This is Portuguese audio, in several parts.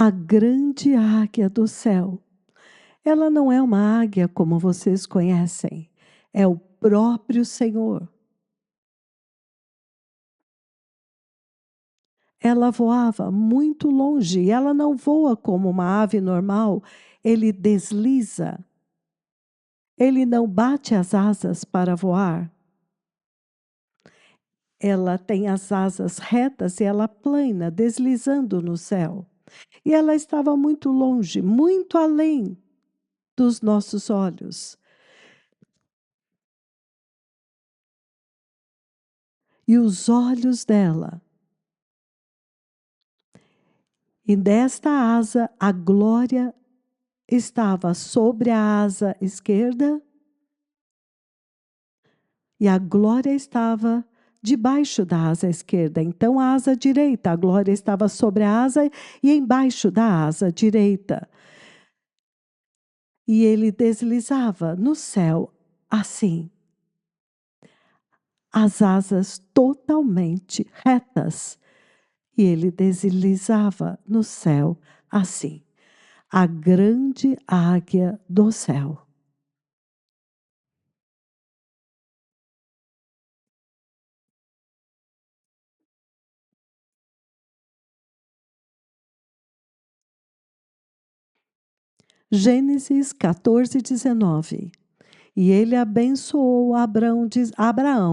A grande águia do céu. Ela não é uma águia como vocês conhecem. É o próprio Senhor. Ela voava muito longe. Ela não voa como uma ave normal. Ele desliza. Ele não bate as asas para voar. Ela tem as asas retas e ela plana, deslizando no céu. E ela estava muito longe, muito além dos nossos olhos. E os olhos dela. E desta asa, a glória estava sobre a asa esquerda e a glória estava debaixo da asa esquerda. Então, a asa direita, a glória estava sobre a asa e embaixo da asa direita. E ele deslizava no céu assim. As asas totalmente retas. E ele deslizava no céu assim. A grande águia do céu. Gênesis 14, 19. E ele abençoou Abraão,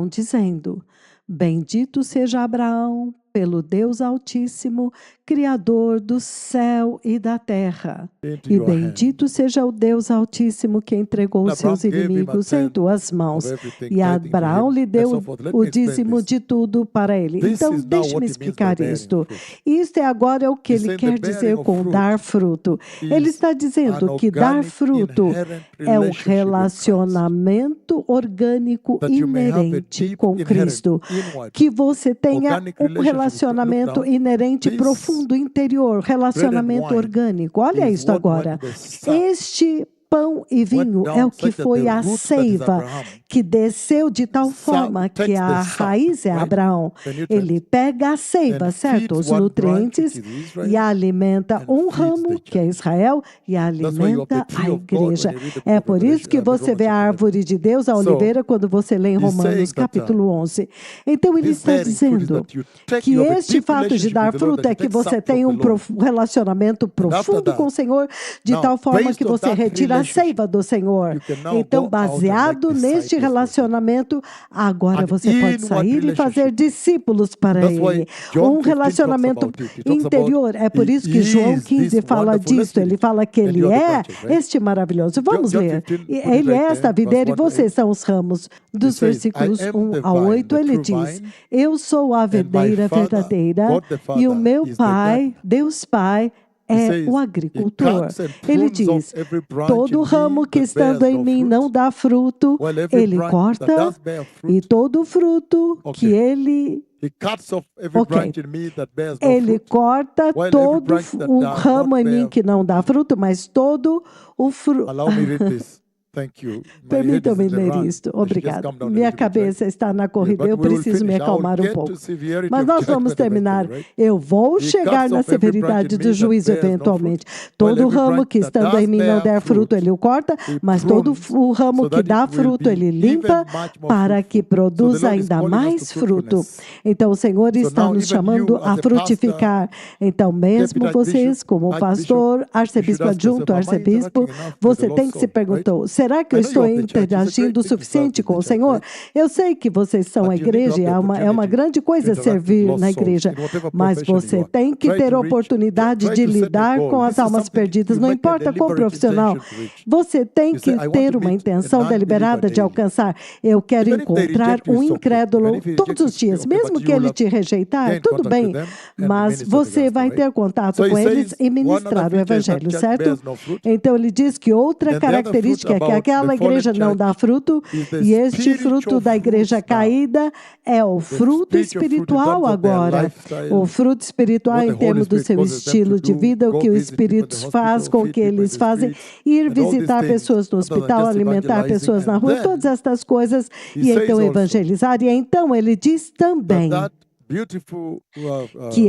dizendo: Bendito seja Abraão pelo Deus Altíssimo, Criador do céu e da terra. E bendito seja o Deus Altíssimo que entregou os seus inimigos em tuas mãos. E Abraão lhe deu o dízimo de tudo para ele. Então, deixe-me explicar isto. Isto é agora o que ele quer dizer com dar fruto. Ele está dizendo que dar fruto é um relacionamento orgânico inerente com Cristo. Que você tenha um relacionamento inerente, profundo, interior, relacionamento orgânico. Olha isto agora. Este pão e vinho é o que foi a seiva que desceu de tal forma que a raiz é Abraão. Ele pega a seiva, certo? Os nutrientes e alimenta um ramo, que é Israel, e alimenta a igreja. É por isso que você vê a árvore de Deus, a oliveira, quando você lê em Romanos capítulo 11. Então ele está dizendo que este fato de dar fruto é que você tem um relacionamento profundo com o Senhor, de tal forma que você retira a seiva do Senhor. Então, baseado neste relacionamento, agora você pode sair e fazer discípulos para Ele. Um relacionamento interior. É por isso que João 15 fala disso. Ele fala que Ele é este maravilhoso. Vamos ler. Ele é esta videira e vocês são os ramos. Dos versículos 1 a 8, ele diz: Eu sou a videira verdadeira e o meu Pai, Deus Pai, é o agricultor. Ele diz: todo ramo que estando em mim não dá fruto, ele corta, e todo fruto que ele... Ele corta todo o ramo em mim que não dá fruto, mas todo o fruto... Permitam-me ler isto. Obrigado. Minha cabeça está na corrida, eu preciso me acalmar um pouco. Mas nós vamos terminar. Eu vou chegar na severidade do juízo eventualmente. Todo ramo que estando em mim não der fruto, ele o corta, mas todo o ramo que dá fruto, ele limpa para que produza ainda mais fruto. Então, o Senhor está nos chamando a frutificar. Então, mesmo vocês, como pastor, arcebispo adjunto, arcebispo, você tem que se perguntar: será que eu estou interagindo o suficiente com o Senhor? Eu sei que vocês são a igreja, é uma grande coisa servir na igreja, mas você tem que ter a oportunidade de lidar com as almas perdidas, não importa qual profissional. Você tem que ter uma intenção deliberada de alcançar. Eu quero encontrar um incrédulo todos os dias, mesmo que ele te rejeitar, tudo bem, mas você vai ter contato com eles e ministrar o evangelho, certo? Então ele diz que outra característica é que aquela igreja não dá fruto, e este fruto da igreja caída é o fruto espiritual agora. O fruto espiritual em termos do seu estilo de vida, o que o Espírito faz com que eles fazem, ir visitar pessoas no hospital, alimentar pessoas na rua, todas estas coisas, e então evangelizar. E então ele diz também que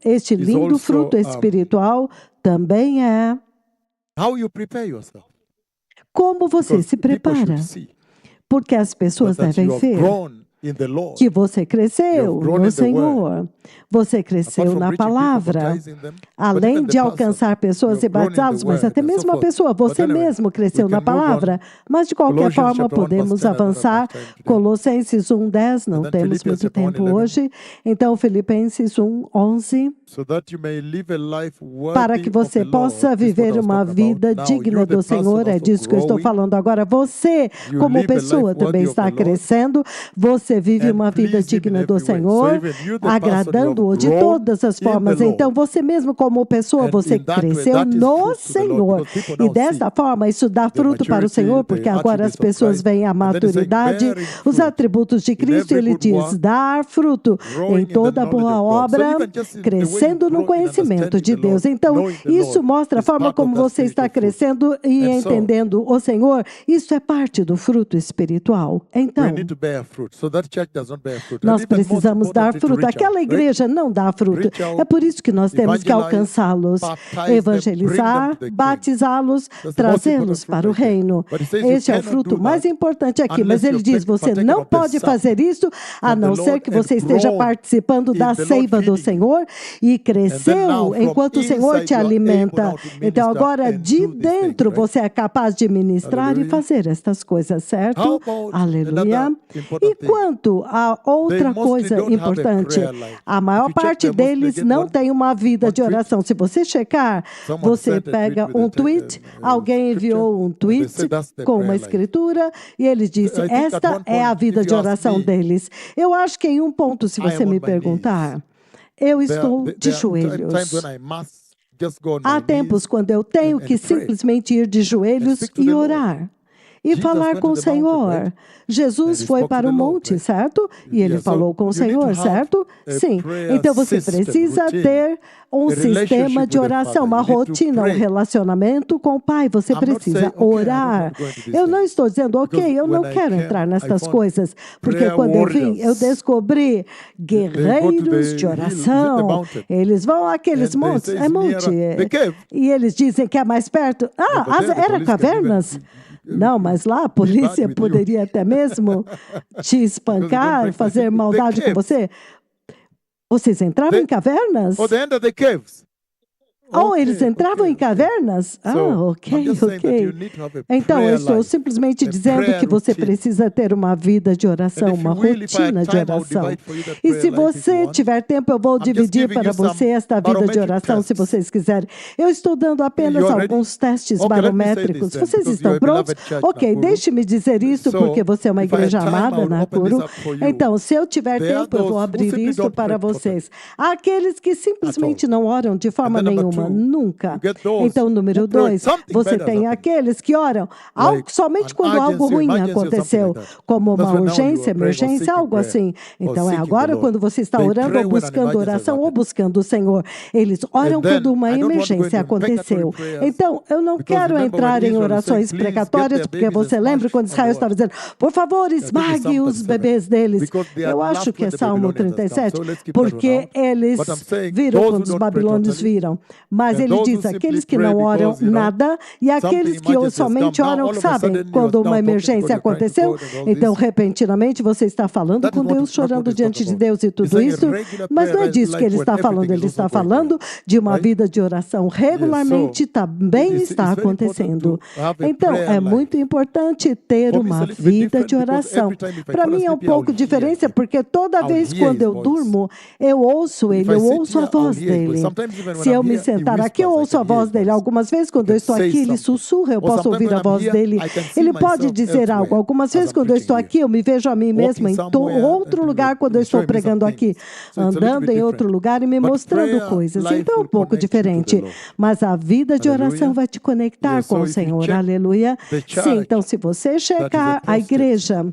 este lindo fruto espiritual também é como você se prepara. Porque as pessoas devem ver que você cresceu no Senhor, você cresceu na palavra, além de alcançar pessoas e batizá-los, mas até mesmo a pessoa, você mesmo cresceu na palavra. Mas, de qualquer forma, podemos avançar. Colossenses 1:10, não temos muito tempo hoje. Então, Filipenses 1:11. Para que você possa viver uma vida digna do Senhor, é disso que eu estou falando agora. Você, como pessoa, também está crescendo, você vive uma vida digna do Senhor, agradando-o de todas as formas. Então, você mesmo como pessoa, você cresceu no Senhor. E desta forma, isso dá fruto para o Senhor, porque agora as pessoas veem a maturidade, os atributos de Cristo, e ele diz, dar fruto em toda boa obra, crescendo no conhecimento de Deus. Então, isso mostra a forma como você está crescendo e entendendo o Senhor. Isso é parte do fruto espiritual. Então, nós precisamos dar fruto. Aquela igreja não dá fruto. É por isso que nós temos que alcançá-los, evangelizar, batizá-los, trazê-los para o reino. Esse é o fruto mais importante aqui. Mas ele diz, você não pode fazer isso a não ser que você esteja participando da seiva do Senhor e cresceu enquanto o Senhor te alimenta. Então agora de dentro você é capaz de ministrar e fazer estas coisas, certo? Aleluia. E quanto a outra coisa importante, a maior parte deles não tem uma vida de oração. Se você checar, você pega um tweet, alguém enviou um tweet com uma escritura e ele disse, esta é a vida de oração deles. Eu acho que em um ponto, se você me perguntar, eu estou de joelhos. Há tempos quando eu tenho que simplesmente ir de joelhos e orar. E falar com o Senhor. Jesus foi para o monte, certo? E ele falou com o Senhor, certo? Sim. Então você precisa ter um sistema de oração, uma rotina, um relacionamento com o Pai. Você precisa orar. Eu não estou dizendo, ok, eu não quero entrar nessas coisas, porque quando eu vim, eu descobri guerreiros de oração. Eles vão àqueles montes, é monte. E eles dizem que é mais perto. Era cavernas? Não, mas lá a polícia poderia até mesmo te espancar, fazer maldade com você. Vocês entravam em cavernas? Eles entravam em cavernas? Ok. Então, eu estou simplesmente dizendo que você precisa ter uma vida de oração, uma rotina de oração. E se você tiver tempo, eu vou dividir para você esta vida de oração, se vocês quiserem. Eu estou dando apenas alguns testes barométricos. Vocês estão prontos? Ok, deixe-me dizer isso, porque você é uma igreja amada, Nakuru. Então, se eu tiver tempo, eu vou abrir isso para vocês. Há aqueles que simplesmente não oram de forma nenhuma. Nunca. Então, número 2, você tem aqueles que oram somente quando algo ruim aconteceu, como uma urgência, emergência, algo assim. Então, é agora quando você está orando ou buscando oração ou buscando o Senhor. Eles oram quando uma emergência aconteceu. Então, eu não quero entrar em orações precatórias, porque você lembra quando Israel estava dizendo, por favor, esmague os bebês deles. Eu acho que é Salmo 37, porque eles viram quando os babilônios viram. Mas ele diz, aqueles que não oram nada e aqueles que somente oram, sabem, quando uma emergência aconteceu, então repentinamente você está falando com Deus, chorando diante de Deus e tudo isso, mas não é disso que ele está falando, ele está falando de uma vida de oração regularmente, também está acontecendo. Então, é muito importante ter uma vida de oração. Para mim é um pouco diferente, porque toda vez quando eu durmo, eu ouço ele, eu ouço a voz dele. Se eu me sentar aqui, eu ouço a voz dele. Algumas vezes, quando eu estou aqui, ele sussurra, eu posso ouvir a voz dele. Ele pode dizer algo. Algumas vezes, quando eu estou aqui, eu me vejo a mim mesmo em outro lugar, quando eu estou pregando aqui, andando em outro lugar e me mostrando coisas. Então, é um pouco diferente. Mas a vida de oração vai te conectar com o Senhor. Aleluia. Sim, então, se você checar a igreja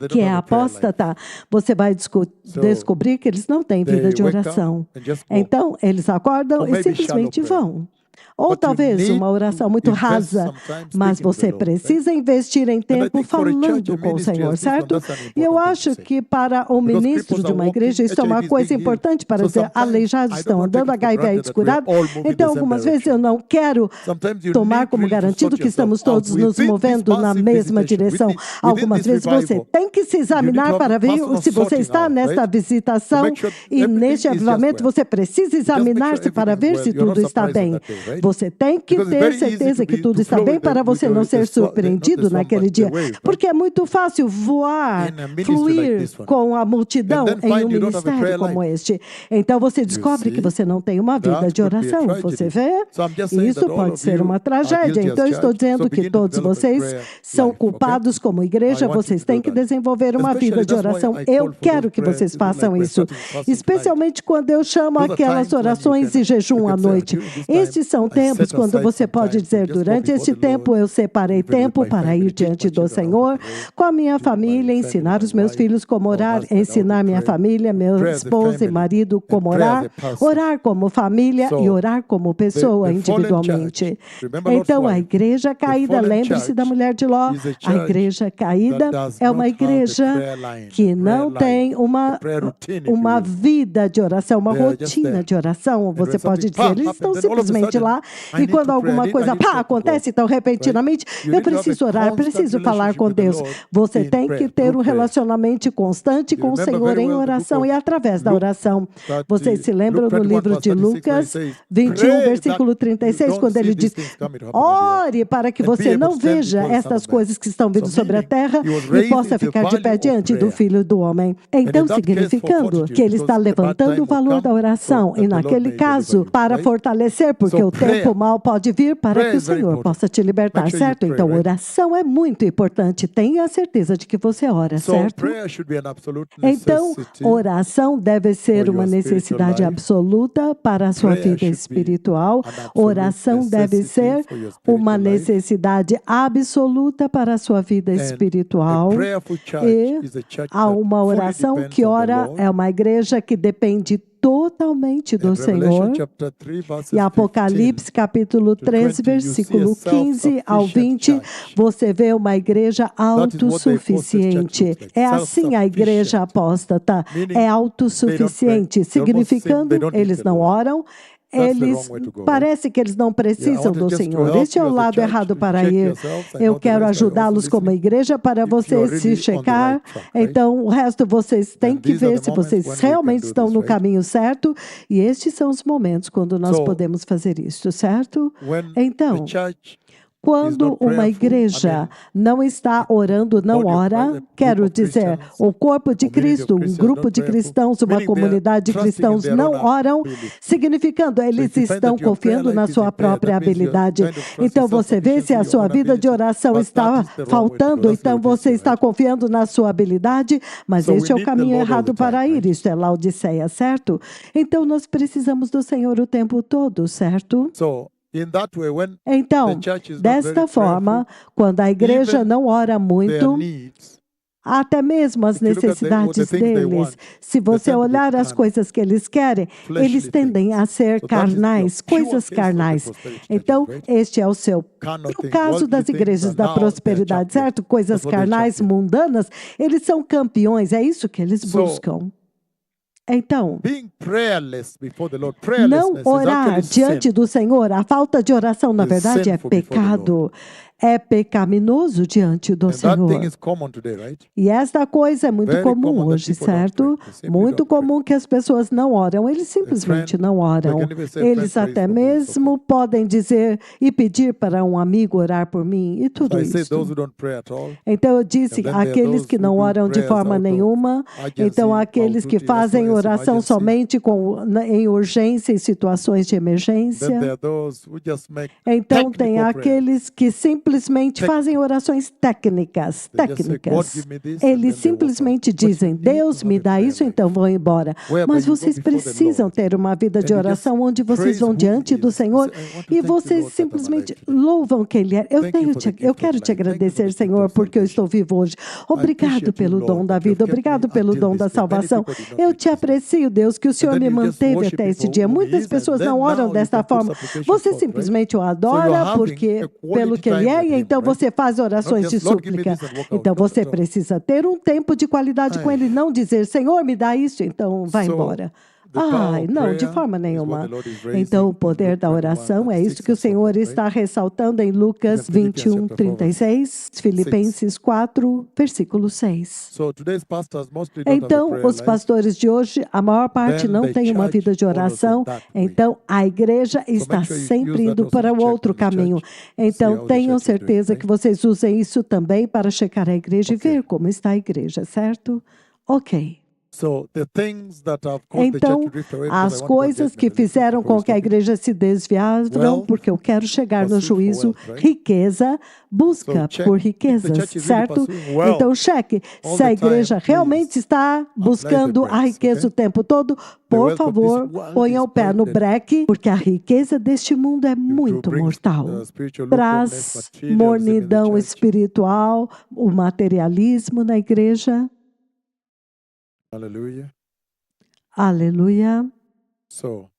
que é apóstata, você vai descobrir que eles não têm vida de oração. Então, eles acordam e simplesmente vão. Ou But you talvez need uma oração to muito invest rasa, some time mas speaking with você the Lord, right? precisa investir em And I tempo think for a church, falando a com o ministry Senhor, as this one, certo? that's an E eu important thing to acho say. que para o Because ministro cripples de are uma walking, igreja isso é uma HIV is coisa being healed. importante para So dizer sometimes aleijados I estão don't want to andando, take it for HIV é granted that we are descurado. all moving in Então, the same algumas vezes direction. eu não quero Sometimes you tomar need como really to garantido sort que estamos yourself out todos nos within this movendo na massive mesma visitation, direção. Algumas this vezes você revival. tem que se You need to examinar have para a ver personal se você sorting está out, nesta right? To visitação make sure e everything neste is just avivamento well. você precisa Just make sure examinar-se para everything is ver well. se You're not tudo está surprised on bem. that day, right? Você tem que Because it's ter very easy certeza que tudo to está flow bem with para você não ser not the surpreendido swan, naquele but the dia. wave, right? Porque é muito fácil voar, In a ministry like fluir this one. com a multidão And then em find um you don't have a ministério prayer como life. este. Então você descobre que see? você não tem uma vida That de could be a oração. tragedy. Você vê? So I'm just saying Isso that all pode of ser you uma are tragédia. guilty as Então eu estou church. dizendo So que begin to todos develop a vocês prayer são life, okay? culpados como igreja, I want you vocês to têm do que that. desenvolver uma Especially, vida de that's why oração. I Eu call for quero those que prayers vocês to do façam like we're isso. starting fasting Especialmente quando eu chamo Those are aquelas times when you orações can- e jejum you à can say, noite. "During this time, Estes são I tempos set quando aside você some pode time to dizer, just go durante before este the tempo Lord, eu separei even with tempo my para family, ir teach my diante do children how to Senhor, pray, com a minha teach my família, family, ensinar my os meus wife, filhos como our orar, husband, how to ensinar minha pray, família, meu pray as a esposo e family, marido and como pray as orar, a person. orar como família So, e orar como pessoa the fallen individualmente. church, remember Lot's Então, a wife, igreja caída, fallen lembre-se da church mulher de Ló, is a a church igreja caída that does é uma not have a igreja prayer line, que a não prayer tem life, uma a prayer routine, if you uma will. vida de oração, uma They are just rotina there. de oração, And você when pode something dizer. Eles estão happens, then all of a simplesmente sudden, lá I e need quando to pray, alguma I coisa need to talk to acontece God, tão repentinamente, right? You eu need to have a preciso orar, constant preciso falar com relationship with the Deus. Lord Você in tem prayer, que ter through um prayer. relacionamento constante You com o remember Senhor very em well the book oração of e através da Luke oração. 30, Vocês se Luke lembram no 21, livro de 36, where he Lucas says, 21, "Pray versículo that you 36, don't quando see ele these diz: things coming to happen on the earth, ore para que and be você able não to stand veja before the Son estas of Man." coisas que estão vindo So sobre a meaning, terra he was e raising possa the ficar de value pé of diante do prayer. Filho do Homem. And Então, in that case, for significando fortitude, que ele está because the bad levantando time o will valor come, da so oração that e, the Lord naquele may deliver caso, you, para right? fortalecer, porque So o tempo prayer. mal pode vir para Prayer que o is very Senhor important. possa te libertar, Make sure you certo? pray, Então, right? oração é muito importante. Tenha certeza de que você ora, So certo? prayer should be an absolute Então, necessity. oração deve ser for uma your spiritual necessidade life. absoluta para a sua Prayer vida should be espiritual. an absolute Oração deve necessity ser for your uma spiritual life. necessidade absoluta para a sua vida And espiritual. a prayerful church E is a church há that uma fully oração depends que on the ora, Lord. é uma igreja que depende totalmente do And Revelation Senhor. chapter 3, verses E Apocalipse, capítulo 3, 20, you see a versículo 15 ao 20, self-sufficient você vê uma igreja That is what the apostate autossuficiente. church looks like, É assim a igreja self-sufficient. apóstata. Meaning, É autossuficiente, they almost seem significando they don't need eles the não Lord. oram, That's the eles wrong way to go, parece que eles não precisam want do just to Senhor. help Este é you o as a lado church errado to para check ir. yourselves. I Eu know the quero rest are also ajudá-los como listening. igreja para If you are vocês really se on the checar. right track, right? Então, o resto vocês têm And que these are ver the se moments vocês when we can realmente do estão this, no right? caminho certo. E estes são os momentos quando nós So, podemos fazer isso, certo? When Então, the church quando not uma prayerful, igreja não está orando, não body of ora, Christ, quero group of dizer, Christians, o corpo de community of Cristo, um Christians grupo not de prayerful, cristãos, uma meaning they are comunidade de trusting in cristãos their não own oram, ability. significando eles if you find estão that your prayer confiando na life is sua impaired, própria that means you're habilidade. kind of trusting Então você vê se a self-sufficiency, sua your own vida de ability, oração but está that is the wrong way to go. faltando, That's então você Laodicea, está right? confiando na sua habilidade, mas So we este é o need the caminho Lord all errado the time, para ir. right? Isto é Laodiceia, certo? Então nós precisamos do Senhor o tempo todo, certo? So, in that way, when Então, the church is not desta very forma, quando a igreja even não ora their muito, needs, até mesmo as if you look at what necessidades the things they deles, want, se they você tend to be olhar as carnal, coisas que eles querem, fleshly eles tendem things. a ser So that is your carnais, pure coisas case of the carnais. prosperity churches, Então, right? este é o seu Carnal o things, caso worldly das things igrejas are da now they're prosperidade, champions. certo? Coisas That's what they carnais, champion. mundanas, eles são campeões, é isso que eles So, buscam. Então, being prayerless before the Lord, não prayerlessness is orar actually diante sin. do Senhor, a falta de oração, na Is verdade, é sinful before the pecado. É pecaminoso diante do And that thing Senhor. is common today, right? E esta coisa é muito Very comum common that hoje, people don't certo? pray. They simply Muito don't pray. comum que as pessoas não oram, eles simplesmente friend, não oram. they can even say, Eles "Friend, até pray for me", and so mesmo podem dizer e pedir para um amigo orar por mim e So tudo I say isso. those who don't pray at all, Então eu disse, And then there are aqueles those que who não do oram de prayers forma out of nenhuma, urgency, então aqueles que malduty, fazem SOS, oração emergency. somente em urgência, em situações de then there emergência. are those who just make Então tem technical prayers. aqueles que simplesmente fazem orações técnicas. They just say, "God, give me this," and then Eles they walk simplesmente out. But you dizem, need Deus, to me have a dá prayer isso, life, então vão embora. whereby Mas you go vocês before the precisam Lord ter uma vida de and you just oração onde vocês praise vão who diante He do is. You Senhor say, "I want to e thank you, vocês Lord, that I'm simplesmente alive today. louvam quem Ele é. Eu Thank you for the gift quero of te life. Thank you for agradecer, the gift Senhor, of porque eu salvation. estou vivo hoje. Obrigado appreciate you, pelo dom Lord, da that you vida, have kept me obrigado pelo until dom this da day. Many salvação. people did not Eu reach te this day. aprecio, Deus, que o Senhor And me then you just manteve worship até Him esse for dia. who He Muitas is, and pessoas then não oram now you desta can put forma. supplication Você forth, right? simplesmente o So you're adora having porque a pelo quality que Ele time é, with e Him, então right? você faz Not orações de just, "Lord, give me súplica. this," and walk out. Então Not você at all. precisa ter um tempo de qualidade com Ai. Ele, não dizer, Senhor, me dá isso, então vai So, embora. the power Ai, of não, de prayer forma is what the nenhuma. Lord is raising Então, o in poder Luke da 21, oração é isso 36 que o and so Senhor forth, right? está ressaltando em Even Lucas Philippians 21, chapter 4, verse 36, Filipenses 4, versículo 6. So today's pastors mostly don't have a Então, prayer os life. pastores de hoje, a maior parte Then não the tem uma church vida de follows oração, in that way. então a igreja So está make sure you sempre use that indo also para to o check outro with the caminho. church, see Então, how the tenham church is doing, certeza right? que vocês usem isso também para checar a igreja Okay. e ver como está a igreja, certo? Ok. So the things that have caused the church Então, to drift away, because I as want to go coisas judgment que a little fizeram before we com que a stop it. igreja se desviaram, Wealth, porque eu quero chegar no pursuit for juízo, wealth, right? riqueza, busca So check por if the riquezas, church is really certo? pursuing wealth Então, cheque all se a the igreja time, realmente please está apply the buscando a brakes, riqueza okay? o tempo todo. The Por wealth of this favor, world ponha is o pé no pointed breque, porque a riqueza deste mundo é to muito bring mortal. spiritual lukewarmness, Traz materialism in the mornidão church. espiritual, o materialismo na igreja. Hallelujah. Aleluia. So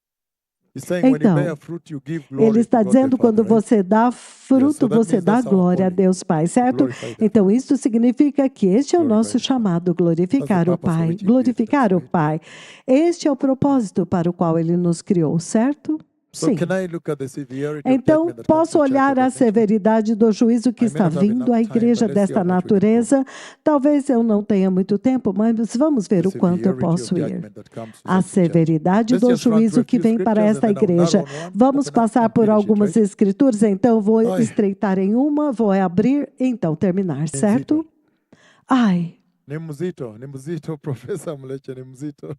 he's saying when you Então, bear fruit, you give glory ele está to God the dizendo quando Father, right? você dá fruto, so that você means dá that's our glória a calling, Deus Pai, certo? glorify the Então, Father. isso significa que este é o Glorify nosso the Father. chamado, glorificar o That's the purpose for Pai, which He created us, glorificar o right? Pai. Este é o propósito para o qual Ele nos criou, certo? So Sim. can I look at the severity of Então, judgment that comes posso to church olhar a organization? severidade do juízo que I may está not have vindo enough à time, igreja but let's see desta how much we can go. natureza. Talvez eu não tenha muito tempo, mas vamos ver The o quanto eu severity of posso ir. judgment that comes to A such a church. severidade Let's do just run through juízo a que few vem para scriptures esta and then I'll igreja. narrow on one, Vamos open up passar and por finish it, algumas right? escrituras, então vou Ai. estreitar em uma, vou abrir e então terminar, certo? Ai, Nemuzito, Professor Mlecha Nemuzito.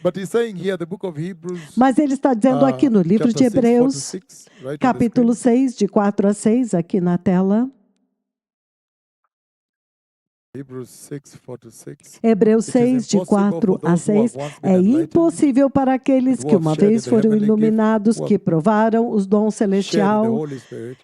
But he's saying here, the book of Hebrews, mas ele está dizendo aqui no livro de chapter 6, 4 to Hebreus, 6, right on the capítulo screen. 6, de 4 a 6, aqui na tela. Hebrews 6, 4 to 6. Hebreus It is 6, de impossible 4 for a those who have 6, once been é enlightened, impossível para aqueles who que have uma shared in vez the foram heavenly gift, iluminados, who que have provaram os dons shared in the celestial, Holy Spirit.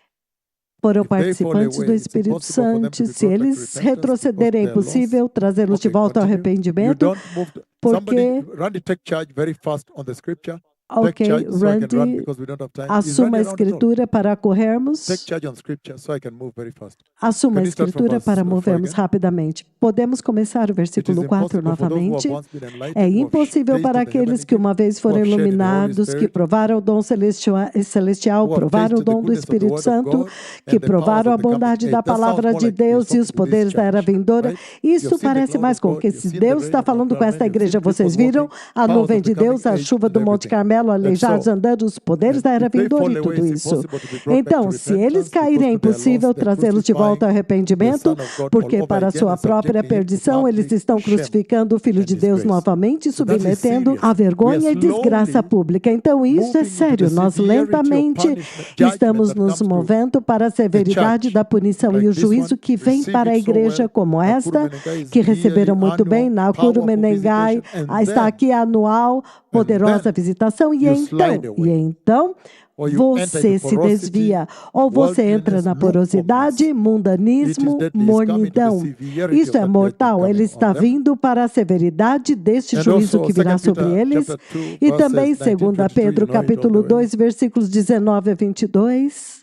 foram If they fall participantes away, do it's Espírito impossible for them to Santo. be Se brought back to eles repentance retrocederem, é because they are impossível lost. trazê-los de Okay, volta ao continue. You arrependimento. don't move. Somebody, Porque, Randy, take charge very fast on the scripture. Take ok, charge so I can run Randy, because we don't have time. Is assuma a Randy around at all? escritura para Take corrermos. charge on scripture so I can move very fast. Assuma a Can you start from escritura verse para 4 movermos again? rapidamente. Podemos começar o It is versículo 4 impossible for those who novamente. have once been enlightened, É who have impossível tasted para the aqueles heavenly que gift, uma vez who foram have shared in the Holy iluminados, que Spirit, provaram o dom celestial, who have provaram o tasted the dom do goodness of the Espírito word of Santo, God que and the powers provaram a of the coming bondade age. da That sounds palavra more de like he's Deus e talking os to this poderes da era church, vindoura. right? Isso You've seen the parece cloud mais of com God, que you've se seen the Deus rain está of Mount falando com esta Carmel, you've igreja, seen people vocês viram walking, a powers nuvem of the de Deus, coming a age chuva do and Monte everything. Carmelo, And aleijados so, andando, os poderes da era if they vindoura fall e away, tudo it's isso. impossible to be brought back to Então, se eles repentance caírem, é because to their impossível loss, they're trazê-los de volta ao crucifying the arrependimento, Son of God all porque over para again sua and própria subjecting him to perdição eles public estão shame crucificando o Filho and de Deus disgrace. novamente, So that is submetendo serious. a We are vergonha e desgraça slowly pública. Então, isso é moving into sério. the Nós severity of lentamente punishment, judgment estamos that nos comes to movendo para a the severidade church. da punição Like e o this one, juízo que vem receive para a it so igreja well. como Nakuru esta, Menengai is que yearly, receberam muito bem. annual, Nakuru powerful Menengai visitation, and está then, aqui anual, poderosa then visitação. you slide away. E então Or you enter você into se porosity, desvia, ou você entra worldliness, na porosidade, lukewarmness. It is mundanismo, deadly. It's coming to the mornidão. severity Isso of é that mortal. judgment Ele coming está on them. vindo para a severidade deste And juízo also, que virá 2 sobre Peter eles. chapter 2, E verses também 19, 2 22, Pedro, you know it all capítulo the way. 2, versículos 19 a 22.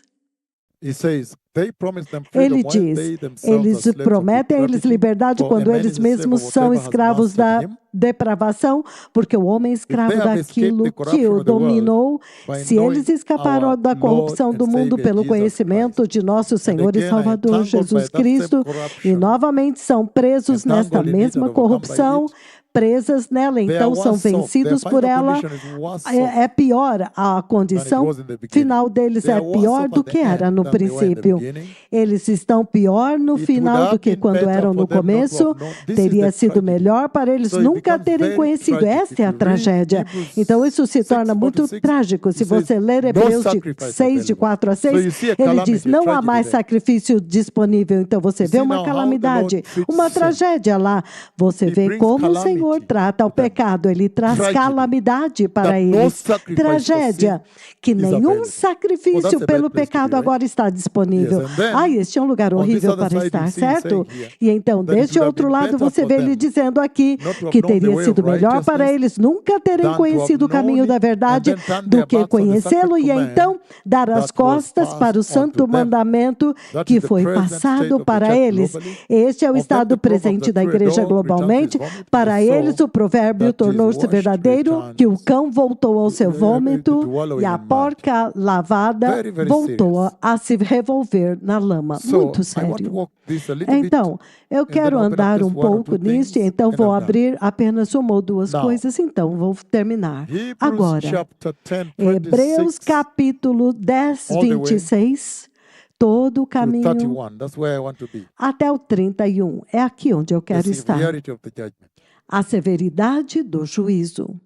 He says, they promise them freedom Ele while diz, they themselves are eles slaves of prometem a eles depravity, liberdade for a quando man eles is a slave mesmos of são whatever has escravos mastered da him. depravação, porque o homem é If escravo they have escaped daquilo the que corruption o of the world dominou. by Se eles knowing escaparam our da Lord corrupção and do mundo Savior pelo Jesus conhecimento Christ. de nosso And Senhor e again, I am Salvador tangled by Jesus that same Cristo, e corruption, novamente são presos nesta entangled in it and mesma overcome by corrupção, it. presas nela, They are então são worse off. Their vencidos por final ela. condition is worse off É pior, a than it condição was in the beginning. final deles They é are worse pior off do at the que era end no than they were in the princípio. beginning. Eles estão pior no It would final do have que been quando better eram for no them not to começo. have known. This is Teria the sido tragedy. melhor para eles So it nunca becomes terem very conhecido. tragic. Esta If é a you read tragédia. Hebrews Então isso se 6, torna 4 to muito 6, trágico. Se it says, você ler "No Hebreus sacrifice 6, de available." 4 a So 6, you see a ele diz, calamity, a não há tragedy mais there. sacrifício disponível. Então você You vê see uma now how the calamidade, Lord treats uma sin. tragédia lá. Você He vê brings como o Senhor calamity trata o to them. pecado. Ele traz Tragedy. calamidade para That no eles. sacrifice for Tragédia, que is nenhum available. Oh, sacrifício that's a bad pelo place to be, pecado right? agora está disponível. Yes, and then, Ai, este é um lugar on this horrível other para side, estar, you see him certo? saying here E então, that it deste would have outro been lado, better você for vê ele them dizendo aqui not to have que known the teria way sido of melhor para righteousness eles nunca terem than to have conhecido o caminho known da it and verdade then turn do their que backs on the conhecê-lo sacred e command então dar as that was costas passed para o on santo to them. mandamento That que is the foi present state passado of the para church eles. globally. Este é o Of them, estado the proverb, presente the da true igreja dog returns to globalmente. his vomit, Para the eles, soul o provérbio that is tornou-se washed verdadeiro, que o returns cão voltou ao seu to vômito wallow e in a mud. porca lavada Very, very voltou serious. a se revolver na lama. So, Muito I want to sério. walk this a little bit Então, eu and then quero open up andar just um one or pouco two nisto, e things então and vou I'm done. abrir apenas uma ou duas Now, coisas, então vou terminar. Hebrews Agora, chapter 10, Hebreus 26 capítulo 10, all the way 26, todo o to caminho 31. That's where I want to be. até o 31. É aqui onde eu The quero estar. severity of the judgment. A severidade do juízo.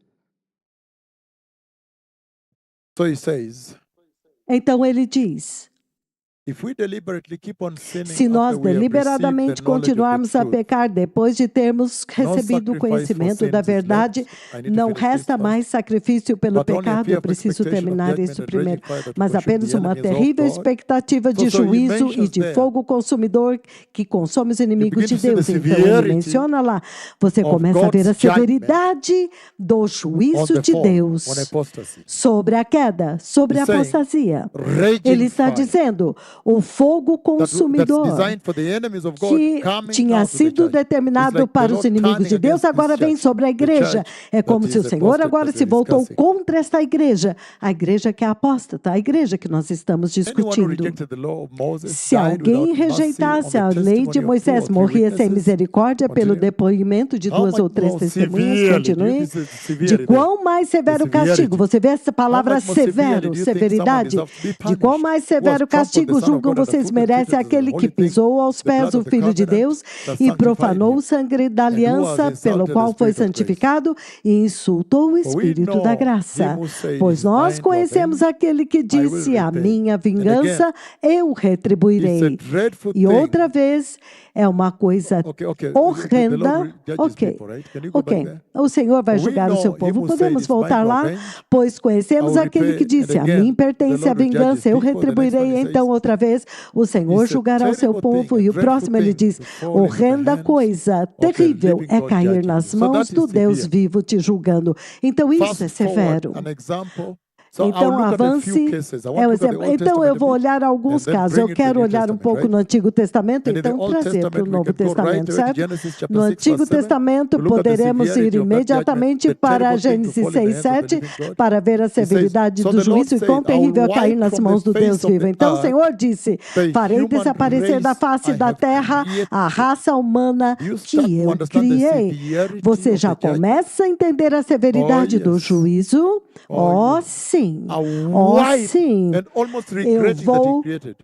So he says, Então ele diz, if we deliberately keep on sinning se nós after we have received deliberadamente the knowledge of the continuarmos a truth, pecar depois de termos no recebido o sacrifice for conhecimento da sins is verdade, left. I need to não finish this resta first. mais sacrifício pelo But only a pecado. fear Eu of preciso expectation of terminar judgment isso and primeiro. raging fire that Mas consumes apenas the uma enemies of terrível God. expectativa de So he juízo e mentions de there. fogo consumidor que consome os inimigos begin de to see the Deus. Então ele severity menciona lá, você of começa a ver a God's judgment severidade do on juízo the de fall, on Deus apostasy. sobre a queda, sobre a He's saying, apostasia. raging Ele está fire dizendo, o fogo that's consumidor designed for the enemies of God que coming tinha now to the sido judgment. It's determinado like the para os Lord inimigos turning de Deus, against agora this vem church, sobre a the igreja. church É como that se o is Senhor apostate agora that se we're voltou discussing. contra esta igreja, a igreja que é apóstata, a igreja que nós estamos Anyone who discutindo. rejected the law of Moses Se died alguém without mercy on rejeitasse the a lei de testimony of 2 Moisés, or 3 morria sem witnesses. misericórdia pelo Continue. depoimento de How 2 much ou 3 more testemunhas. severely do you Continue. see the De severity there? quão mais severo o castigo? Você vê essa How palavra much more severely severo, do you think someone severidade? deserves to be De quão punished mais who has severo o trampled the castigo Son of julgam God and vocês food and merecem treated as a aquele que holy thing, pisou aos the pés blood o of the Filho de covenant Deus that e sanctified profanou him, o sangue da and who has aliança pelo insulted the qual foi Spirit of grace. santificado e insultou o For we Espírito da know graça. him who said, Pois "It is nós mine to conhecemos avenge, aquele que I will disse, a repay." minha And again, vingança eu it's a retribuirei. dreadful E thing. outra vez, é uma coisa Okay, the horrenda. Lord judges Ok, people, right? Can you go back ok. there? O Senhor vai For we julgar o seu know him povo. who said, Podemos "It's mine voltar to lá? avenge, Pois I conhecemos will aquele que repay." And disse, a again, mim the pertence a Lord who judges vingança, eu people. The next one retribuirei. he Então, says, outra vez, o Senhor "It's a julgará o seu terrible povo. thing, E a o próximo ele dreadful diz, thing to fall into the horrenda hands coisa, of the terrível living é God cair judging nas you." So mãos that do is Deus severe. vivo te julgando. Então, isso é Fast forward severo. an example. So I'll Então, look at a few avance. cases. I É want o to look at the exemplo. Old Então, Testament eu a vou bit, olhar alguns and then casos. bring Eu it to the quero New olhar um Testament, pouco right? no Antigo Testamento, And in the então Old trazer para o Testament, we Novo can go right Testamento, away to certo? Genesis chapter No 6, Antigo verse 7. Testamento, We look at the poderemos severity ir of that judgment, imediatamente the para terrible thing to Gênesis fall in the 6, hands of the 7, living God. para ver a He says, severidade "So do the Lord juízo e said, quão I will terrível é cair wipe nas from mãos the do Deus face of vivo." the Então o earth Senhor disse, the farei human desaparecer da race face I da have terra created." a raça humana You start que to eu understand the criei. severity Você of já the judgment. começa a entender a severidade do yes. juízo? Oh, yes. Sim. I'll wipe Sim. and almost Eu regretting that he vou created.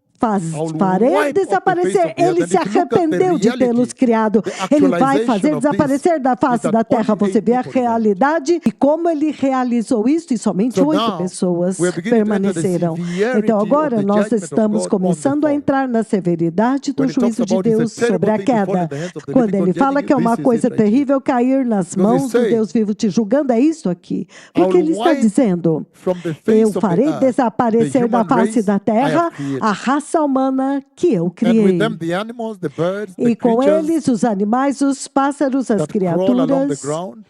farei wipe off the face desaparecer. of the earth. Ele And se if you look at the arrependeu de tê-los reality, criado. the Ele vai actualization fazer of this desaparecer da is face that da terra. only Você 8 vê a people remained. realidade e como ele realizou isso e somente So 8 now, pessoas we are beginning to enter the permaneceram. severity Então agora of the nós judgment of estamos God on começando the a fall. entrar na severidade do When it talks juízo de about it's a Deus terrible sobre a thing to fall in queda. the hands of the Quando living ele God fala judging que é you, uma this is coisa it right here. terrível cair nas Because mãos he's do saying, Deus vivo te julgando, é isso aqui. "I Porque will ele está wipe dizendo, from the face eu of the farei earth desaparecer the da human face race da I terra have created. a raça humana que eu And with criei. them the animals, the birds, the E com creatures eles os animais, os pássaros, as that crawl along the criaturas ground,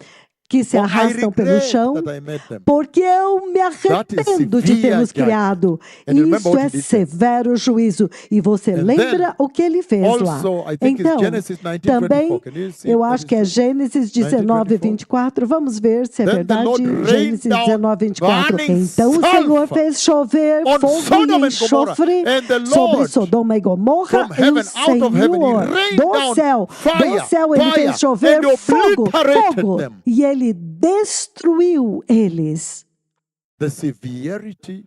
que se For I arrastam pelo regret chão, that I made them. porque eu me arrependo de severe ter nos judgment. criado. And remember Isso what é he did there. severo juízo. E você And lembra then, o que ele fez lá. Also, I think it's Então, Genesis 19:24. também, Can you see eu what acho it que é says? Gênesis 19, 24. Vamos ver se é Then the verdade. Lord rained Gênesis down 19, 24. burning Então o Senhor sulfur fez chover on fogo Sodom e and Gomorrah. enxofre And the sobre Lord, Sodoma e Gomorra. from E o heaven, out of heaven, he Senhor rained do down céu, fire, ele fez chover and fogo, obliterated fogo. them. E ele destruiu eles. The severity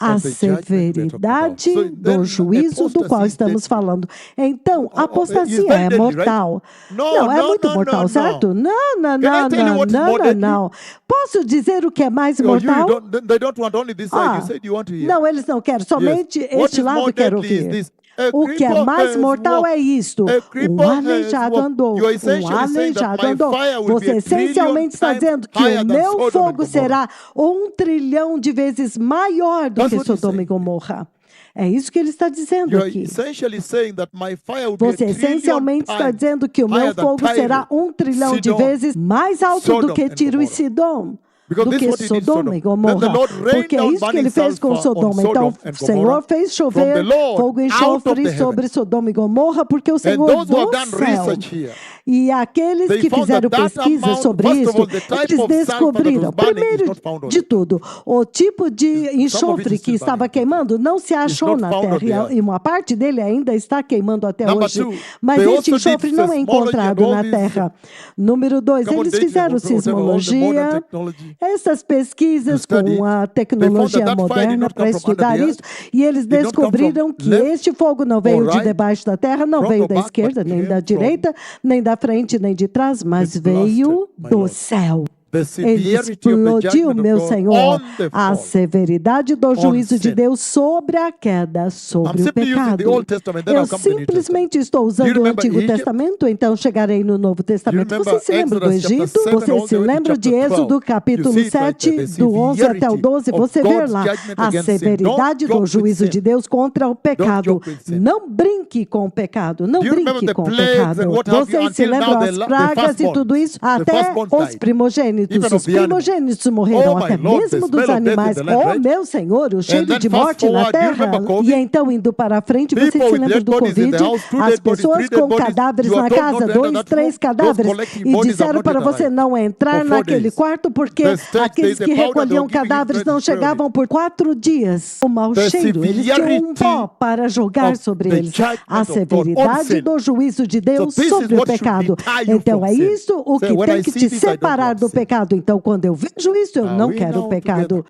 A of the judgment we're talking about. severidade So then do juízo do qual apostasy is estamos deadly. falando. Então, a Is apostasia very é deadly, mortal. No, Não, é no, muito no, mortal, no, certo? no. Não, não, Can I não, tell you não, what is more não, deadly? não. Posso dizer o que é mais You mortal? they don't want only this side. Ah, You said you want to hear. não, eles não querem. Somente Yes. What este is lado more quer deadly is ouvir. this. A O que é cripple mais has mortal walked. é isto. A cripple Um aleijado has walked. andou. You are essentially Um saying that aleijado my andou. fire will Você be a trillion essencialmente está times dizendo que higher o than meu Sodom and fogo Gomorrah. será 1 trilhão de vezes maior do That's que what he's Sodoma e saying. Gomorra. É isso que ele está dizendo You are aqui. essentially saying that my fire will be a Você trillion essencialmente está times dizendo que o meu higher than fogo Tyre, será 1 trilhão de Sidon, vezes mais alto do Sodom que and Tiro e Gomorrah. Sidom. Because Do this que is what he did Sodoma Sodom. e Then the Gomorra. Lord rained Porque é down isso que burning ele fez com sulfur on Sodoma. Então, Sodom and o Senhor Gomorrah fez from the chover Lord fogo e out of enxofre the sobre heaven. Sodoma e Gomorra, porque o And Senhor those who have do done céu. research here, E aqueles they que found fizeram that pesquisa amount, sobre first of isso, all, the type eles of sulfur that descobriram, was burning is primeiro not found on de it. tudo, o tipo de Some of it enxofre is que still estava burning. queimando não se achou not na found on the terra, earth. e uma parte dele ainda está queimando até Number hoje. two, Mas they este also did enxofre não é seismology encontrado and all na these, terra. Número 2, come on, eles dating, fizeram whatever, all the modern sismologia, technology. essas pesquisas To study com a it. tecnologia They found that fire did moderna not para come from under estudar the isso, e eles Did not come descobriram from que left este fogo não veio or de right, debaixo da terra, não front veio or da back, esquerda, but nem came da direita, nem da frente, nem de trás, mas It blasted, veio my do Lord. céu. The Ele severity of the explodiu, judgment meu of God Senhor, on the a fall. severidade do juízo de sin. Deus sobre a queda, sobre I'm o simply using the pecado. Old Testament, then Eu I'll come to the New Testament. simplesmente estou Do you usando o remember Antigo Egypt? Testamento, então chegarei no Novo Testamento. remember Você se lembra do Exodus chapter Egito? 7 Você all se the way to lembra de chapter Êxodo 12? You capítulo see it right 7, there, the do 11 até o severity 12? of Você vê God's lá judgment a against sin. severidade Don't do joke with juízo sin. de Deus contra o pecado. joke with sin. Não brinque com o pecado. Não Do you remember brinque the com o plagues pecado. and what have you? Vocês se Until now, lembram the as the pragas e firstborns. tudo isso? The Até firstborns os died. primogênitos. Even Os of the animals. primogênitos morreram, Oh, my até Lord, mesmo the dos smell of death in animais. the land, Oh, right? meu Senhor, o cheiro then de fast morte na forward, do you terra. remember COVID? E então, indo para frente, você People se with lembra dead do bodies in the Covid? house, 2 As dead bodies, pessoas 3 dead com bodies. cadáveres You are na told casa, not to enter 2, that 3 room. Those cadáveres. collective E bodies are disseram not para yet você alive. não entrar For 4 naquele days. quarto, porque The stench, aqueles the que powder they recolhiam were giving you cadáveres to não destroy chegavam por 4 dias. O mau The cheiro, eles tinham um severity pó para jogar of sobre the eles. judgment A of God on severidade sin. do juízo de Deus this is sobre o what should pecado. deter you Então from é sin. isso o So que when tem I que see te this, I don't separar want do sin. pecado. Então, quando eu vejo isso, eu Are não we quero o now pecado. together?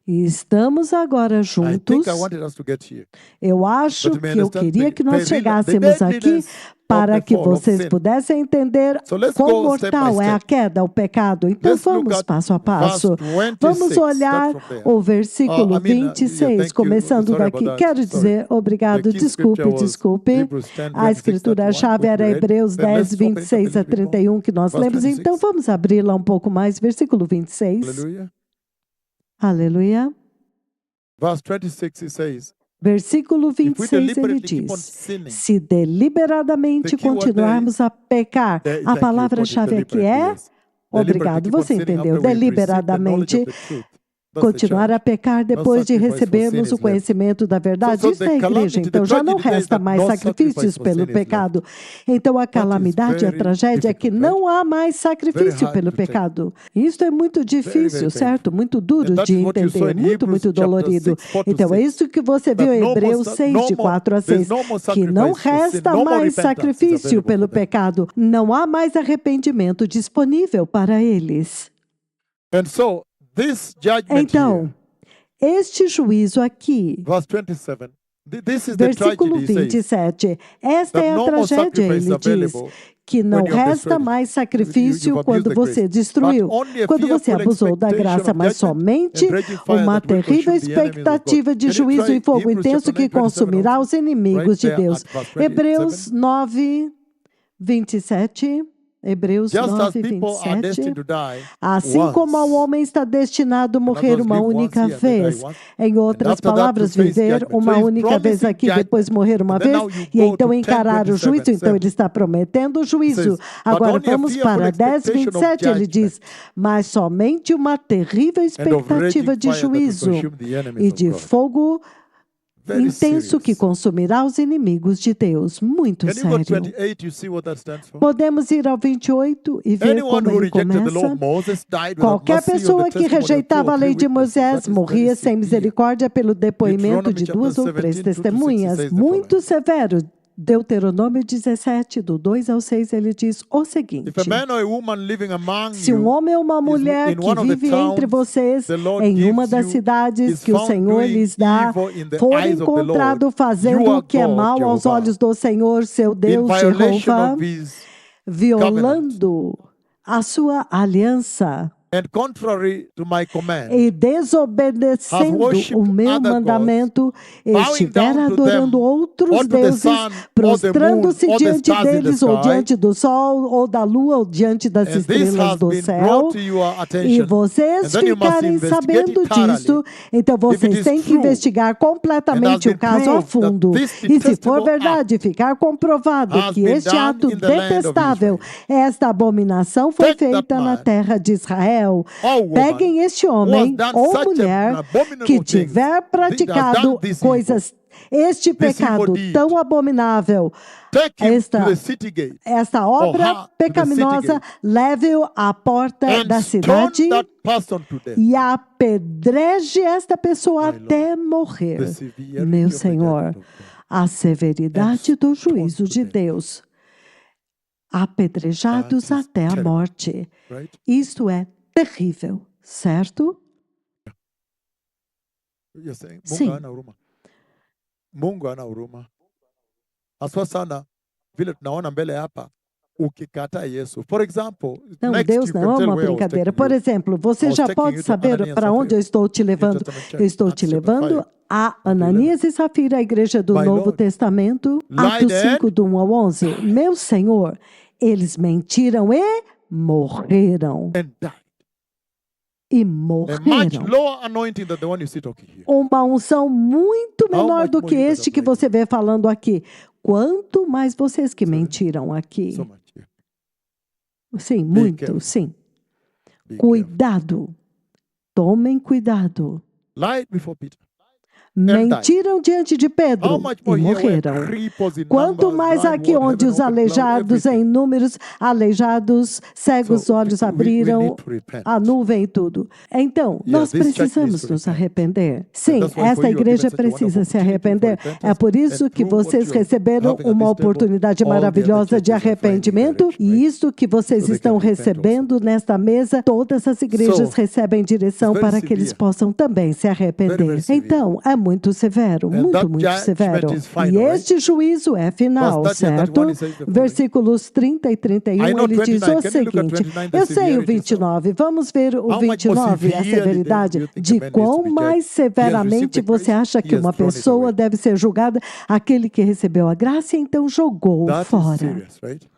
E estamos agora I juntos. think I wanted us to get here. Eu acho But you may que eu understand queria que nós the chegássemos aqui deadliness para of the que fall of vocês sin. pudessem entender So let's quão go step by mortal é a step. queda, o pecado. Então Let's look vamos at passo a passo. verse 26. Vamos olhar Start from there. o versículo 26, thank you. começando Sorry daqui. about that. Quero Sorry. dizer, obrigado, The key scripture was desculpe. Hebrews 10, A 26, escritura-chave 31, era what we read. Hebreus Then 10, let's open it a 26 a little bit more. 31, que nós Verse lemos. 26. Então vamos abri-la um pouco mais. Versículo 26. Hallelujah. Aleluia. Verse 26 it says, Versículo if we 26, ele deliberately keep on diz: sinning, se deliberadamente The key word continuarmos a pecar, thank a you, palavra-chave aqui deliberately, é, yes. Deliberately obrigado, keep on você sinning entendeu, after we've received the knowledge deliberadamente of the truth. That's the continuar church. a pecar depois de sacrifice for sin recebermos is o left. conhecimento da verdade. So Isso é a the igreja. calamity, Então the já não tragedy there is resta that mais no sacrifícios sacrifice for pelo sin is pecado. Então a calamidade, a very tragédia é que difficult, não há mais sacrifício hard pelo to take. pecado. Isso é muito difícil, very certo? Muito duro And de that's what you saw entender, in muito, Hebrews muito chapter dolorido. 6, 4 to Então é 6. isso que você viu That em no more Hebreus sa- 6, no de more- 4 a there's 6, no more que não sacrifice for sin, resta no more mais repentance is sacrifício available pelo for them. pecado. Não há mais arrependimento disponível para eles. And so this judgment Então, here, este juízo aqui, verse 27, this is the versículo tragedy, he says, 27, esta that é a no more tragédia, sacrifice ele diz, available que não when you have resta destroyed it. mais You've sacrifício abused quando the você grace. destruiu, But only a quando você fearful abusou da expectation graça, of mas judgment somente and raging fire uma that will terrível consume the enemies of God. expectativa de Can you juízo try e fogo Hebrews intenso chapter que 9, 27 consumirá also? os inimigos Right de there Deus. at verse 27. Hebreus 9, 27. Hebreus Just as 9, people are 27. destined to die Assim once, como o homem está destinado a and morrer others uma live once única here and they die vez, once, em and outras after that to palavras, face viver judgment. So uma he's única vez promising aqui, depois judgment. morrer uma And then vez, now you e go então to encarar o 10:27, juízo. Então ele 7. está prometendo o juízo. Says, but Agora only a vamos fearful para expectation of 10:27, ele diz, judgment mas somente uma terrível and of expectativa raging de fire that will juízo consume the enemies e of de God. fogo Very intenso que serious. consumirá os inimigos de Deus. Muito Can you go to sério. 28? You see what that stands for? Podemos ir ao 28 e ver Anyone como who ele rejected the law começa. of Moses died without Qualquer mercy on the pessoa que testimony of 2 rejeitava or a 3 lei de witnesses. Moisés That is morria very sem severe. misericórdia pelo depoimento Deuteronomy de chapter 2 ou 3 17, 2 to 6 testemunhas. says the Muito following. severo. Deuteronômio 17, do 2 ao 6, ele diz o If seguinte: a man or a woman living among se um you homem ou uma is mulher in que one of the vive entre towns vocês the Lord em uma gives das you cidades is que o found Senhor doing lhes dá evil in the for eyes of the encontrado Lord, fazendo you are o que é God, mal aos Jehovah, olhos do Senhor, seu in Deus, violation Jeová, of his covenant violando a sua aliança and contrary to my command, e has desobedecendo worshipped o meu other mandamento, bowing estiver down to adorando them, outros or to the deuses, sun, or the moon, prostrando-se or the diante stars in the deles, ou sky, diante do sol, ou da lua, ou diante das and this estrelas has do been céu, brought to your e attention, vocês and then you must ficarem investigate sabendo it thoroughly. disso, então If it vocês is têm que true, investigar and has completamente been o caso a proved that fundo. this E se for detestable act verdade, ficar comprovado has que been este done ato in the land of detestável, Israel, esta abominação foi take that feita na man terra de Israel, or woman peguem este who has homem done ou such mulher an abominable que things, tiver has praticado done this coisas, este evil pecado deed, tão abominável, take him to esta, the city gate esta or obra her to the city pecaminosa, gate leve-o à porta and da stone cidade that person to death. e apedreje esta pessoa My Lord, até the morrer. severity Meu of the Senhor, judgment of God. a severidade do juízo de death. Deus, apedrejados That is até a terrible. morte. Right? Isto é terrível, certo? You're saying, Sim. Mungu ana huruma. Mungu ana huruma. Haswa sana vile tunaona mbele hapa ukikataa Yesu. For example, Não, next Deus you não can é tell uma where I was brincadeira. taking Por you. exemplo, I você was já taking pode you to saber Ananias para and onde eu Sapphira, estou te New levando. Testament church, Eu estou Acts te chapter levando 5. a 1 to 11. Ananias e Safira, a igreja do My Novo Lord, Testamento, lied Atos 5, and do 1 ao 11. Meu Senhor, eles mentiram e morreram. and died. E A much morreram. lower anointing than the one you see talking here. Uma unção muito How menor much do more que you este better que apply você vê falando aqui. Quanto mais vocês que mentiram aqui. So much. Yeah. Sim, muito, careful. sim. Be careful. Cuidado. Tomem cuidado. Lied before Peter. And died. Mentiram diante de How Pedro much e more here where morreram. cripples in Quanto numbers, mais blind aqui world, onde heaven os open, cloud, aleijados everything. em números, aleijados, cegos, So olhos we abriram, need to repent. a nuvem e tudo. Então, Yeah, nós this church needs precisamos to nos repent. arrepender. Sim, that's why for esta you are given igreja such a precisa wonderful se opportunity for arrepender. repentance É por isso and que prove what vocês you are receberam having at uma this table. oportunidade All the other maravilhosa de churches are finding arrependimento direction, e right? isto que vocês So they estão can repent recebendo nesta mesa, todas as igrejas So, recebem direção it's very para que eles severe. possam também se arrepender. Very severe. Então, é muito severo, And muito, that muito judgment severo. is final, E right? este juízo é final, Verse 30 and certo? 31, it says the following. Versículos 30 e 31, I know ele diz 29. o Can you look at seguinte, 29, the eu sei o severity, sir? 29, vamos ver o How much more 29, a severely severidade, do you think a de man needs to quão be mais judged? He has severamente received the você grace, acha he que has uma thrown it pessoa away. deve ser julgada, aquele que recebeu a graça e então jogou That is fora. serious, right?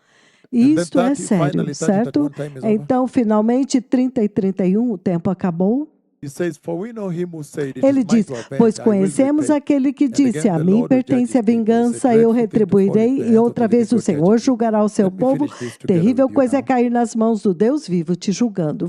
Isto é 30, sério, finally, 30, certo? 31 time is over. Então, finalmente, 30 e 31, o tempo acabou. He says, for we know him who said, it Ele is mine diz, to avenge, pois I will conhecemos repay. aquele que And disse, again, a the mim Lord will pertence judge a his people. It's a vingança, eu dreadful thing to fall retribuirei, into the e hands of outra the vez o living God Senhor judging you. julgará o seu Let me povo. finish this together Terrível with you coisa é now. cair nas mãos do Deus vivo te julgando.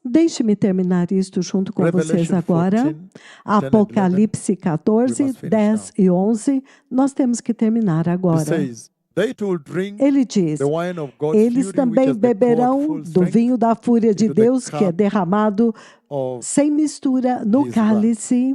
Deixe-me terminar isto junto com vocês Revelation agora. 14, 10 and 11. Apocalipse We 14, must finish 10 e 11. Nós temos que terminar He agora. says, they too will drink Ele diz, the wine of God's eles fury, which também has been poured beberão full do strength vinho da fúria de into the Deus que é cup derramado of sem mistura no his wrath. cálice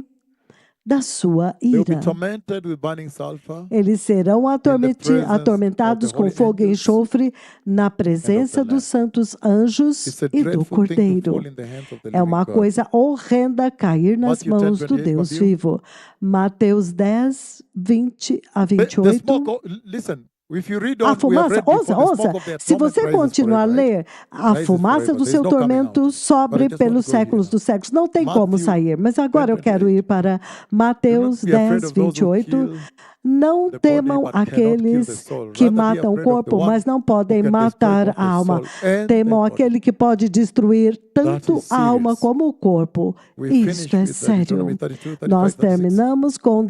da sua They will be ira. tormented with burning sulfur Eles serão presence atormentados of the com holy fogo e angels enxofre na presença dos santos anjos It's a e do dreadful thing to Cordeiro. fall in the hands of the É living uma God. coisa horrenda cair nas Matthew 10, mãos do 28, Deus Matthew. vivo. Mateus 10, 20 a The 28. smoke, listen, if you read A on, we have fumaça, read before, ouça, the smoke ouça. of their Se torment você rises continuar a forever, right? ler, a Rises fumaça forever. do There's seu no coming tormento out. sobe But I just pelos want to go here séculos now. dos séculos. Não tem como Matthew sair. Mas agora eu 10, quero ir para Do Mateus not be afraid 10, of those who 28. kill Não the body, temam but cannot kill the aqueles soul. que Rather be matam o afraid of the corpo, one mas não podem who can destroy matar both a the alma. soul and the Temam body. aquele que pode destruir tanto is a alma serious. como o corpo. We Isto finish é with Deuteronomy sério. 32, 35, Nós 36. terminamos com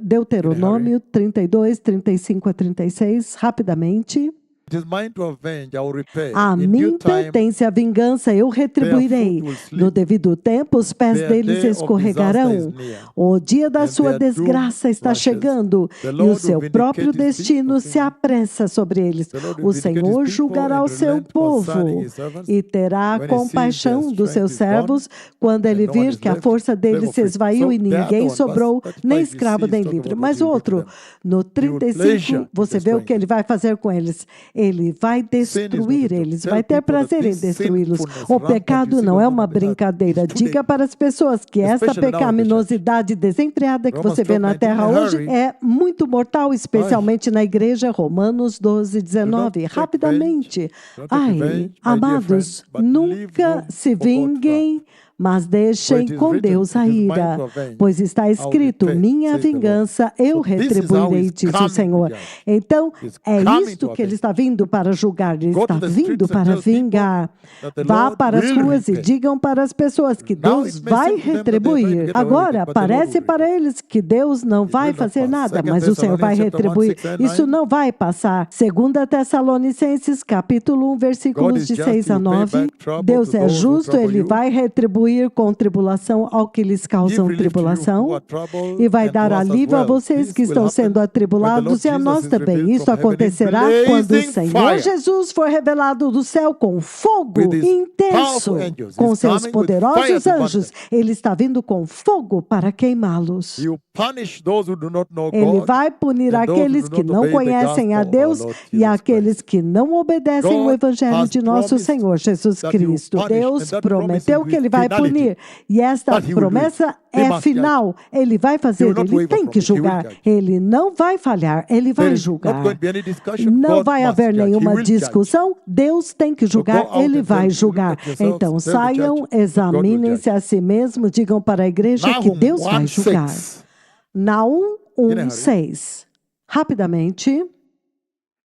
Deuteronômio 32, 35 a 36, rapidamente. It is mine to avenge, I will repay. A In mim due time, pertence a vingança, eu retribuirei. foot will slip, No devido tempo, os pés their deles day of escorregarão. disaster is near, O dia da and sua their doom desgraça está rushes. chegando, The e o Lord seu will próprio vindicate his destino people. se apressa sobre eles. The Lord will O vindicate his Senhor people julgará and o seu relent concerning povo his servants. e terá When he sees compaixão their dos seus strength is gone, servos quando ele and no one vir is que a left, força slave deles or se free. esvaiu So e the other ninguém one, verse sobrou, 35, nem you escravo see, nem is talking livre. about Mas what he will do to outro, them. no will 35, pleasure você in vê o destroying que ele vai fazer com eles. Ele vai Sin is not a destruir joke. eles, Tell vai ter people that prazer em this destruí-los. sinfulness, O rampant you pecado see não going é on uma on the earth brincadeira. is today. Diga para as pessoas que esta Especially now in the church. pecaminosidade desenfreada que Romans você vê 12, na 19, terra in a hoje hurry. é muito mortal, especialmente na igreja. Romanos 12, 19. take Rapidamente. Don't take Ai, revenge, my dear amados, friends, but leave nunca room se for God's wrath. vinguem, mas deixem For it is com written, Deus a "It is mine ira, to avenge, pois está I will escrito, repay, minha says the Lord." vingança eu So this is how retribuirei, he's diz o coming to Senhor. judge. Então, He's é coming isto to que ele avenge. está vindo para julgar, ele Go está to the vindo streets and para tell people vingar. that the Vá Lord para as will ruas e repay. digam para as pessoas que Now Deus it may vai seem to them that they are trying to retribuir. get away with it, Agora, but the Lord parece will para repay. eles que Deus não vai will not fazer pass. nada, Second mas o Senhor vai Thessalonians chapter 1, retribuir. 6 and Isso 9. não vai passar. 2 Tessalonicenses, capítulo 1, God versículos is de just, 6 he a will pay 9. back trouble Deus to é those who justo, trouble Ele you. vai retribuir com tribulação ao que lhes Give causam relief to you who tribulação. are troubled, E vai and dar to us as alívio a well. vocês This que will estão happen sendo when the Lord atribulados e a Jesus nós is também. revealed Isso from heaven in acontecerá quando o blazing Senhor fire, Jesus for revelado do céu com fogo with his intenso, powerful angels. com He's seus coming with fire poderosos to burn anjos. them. Ele está vindo com fogo para queimá-los. He will punish those who do not know Ele God, vai punir and those who aqueles do que not não obey the conhecem a gospel of our Deus Lord e Jesus aqueles Christ. que não obedecem o God evangelho has de nosso promised Senhor Jesus that he will Cristo. punish, Deus and that promise prometeu is que Ele vai finality. punir. E esta But he will do it. promessa He é must judge. final. Ele vai He fazer, will not Ele waver tem from que it. He will julgar. judge. Ele não vai falhar, Ele There vai is not julgar. going to be any discussion. Não God vai must haver judge. He nenhuma will judge. discussão. Deus tem que So go julgar, out Ele and vai tell, look julgar. at yourselves, Então tell the saiam, church that God will examinem-se judge. a si mesmos, digam para a igreja que Nahum Deus vai 1:6. julgar. Naum In a hurry. 1:6. Rapidamente,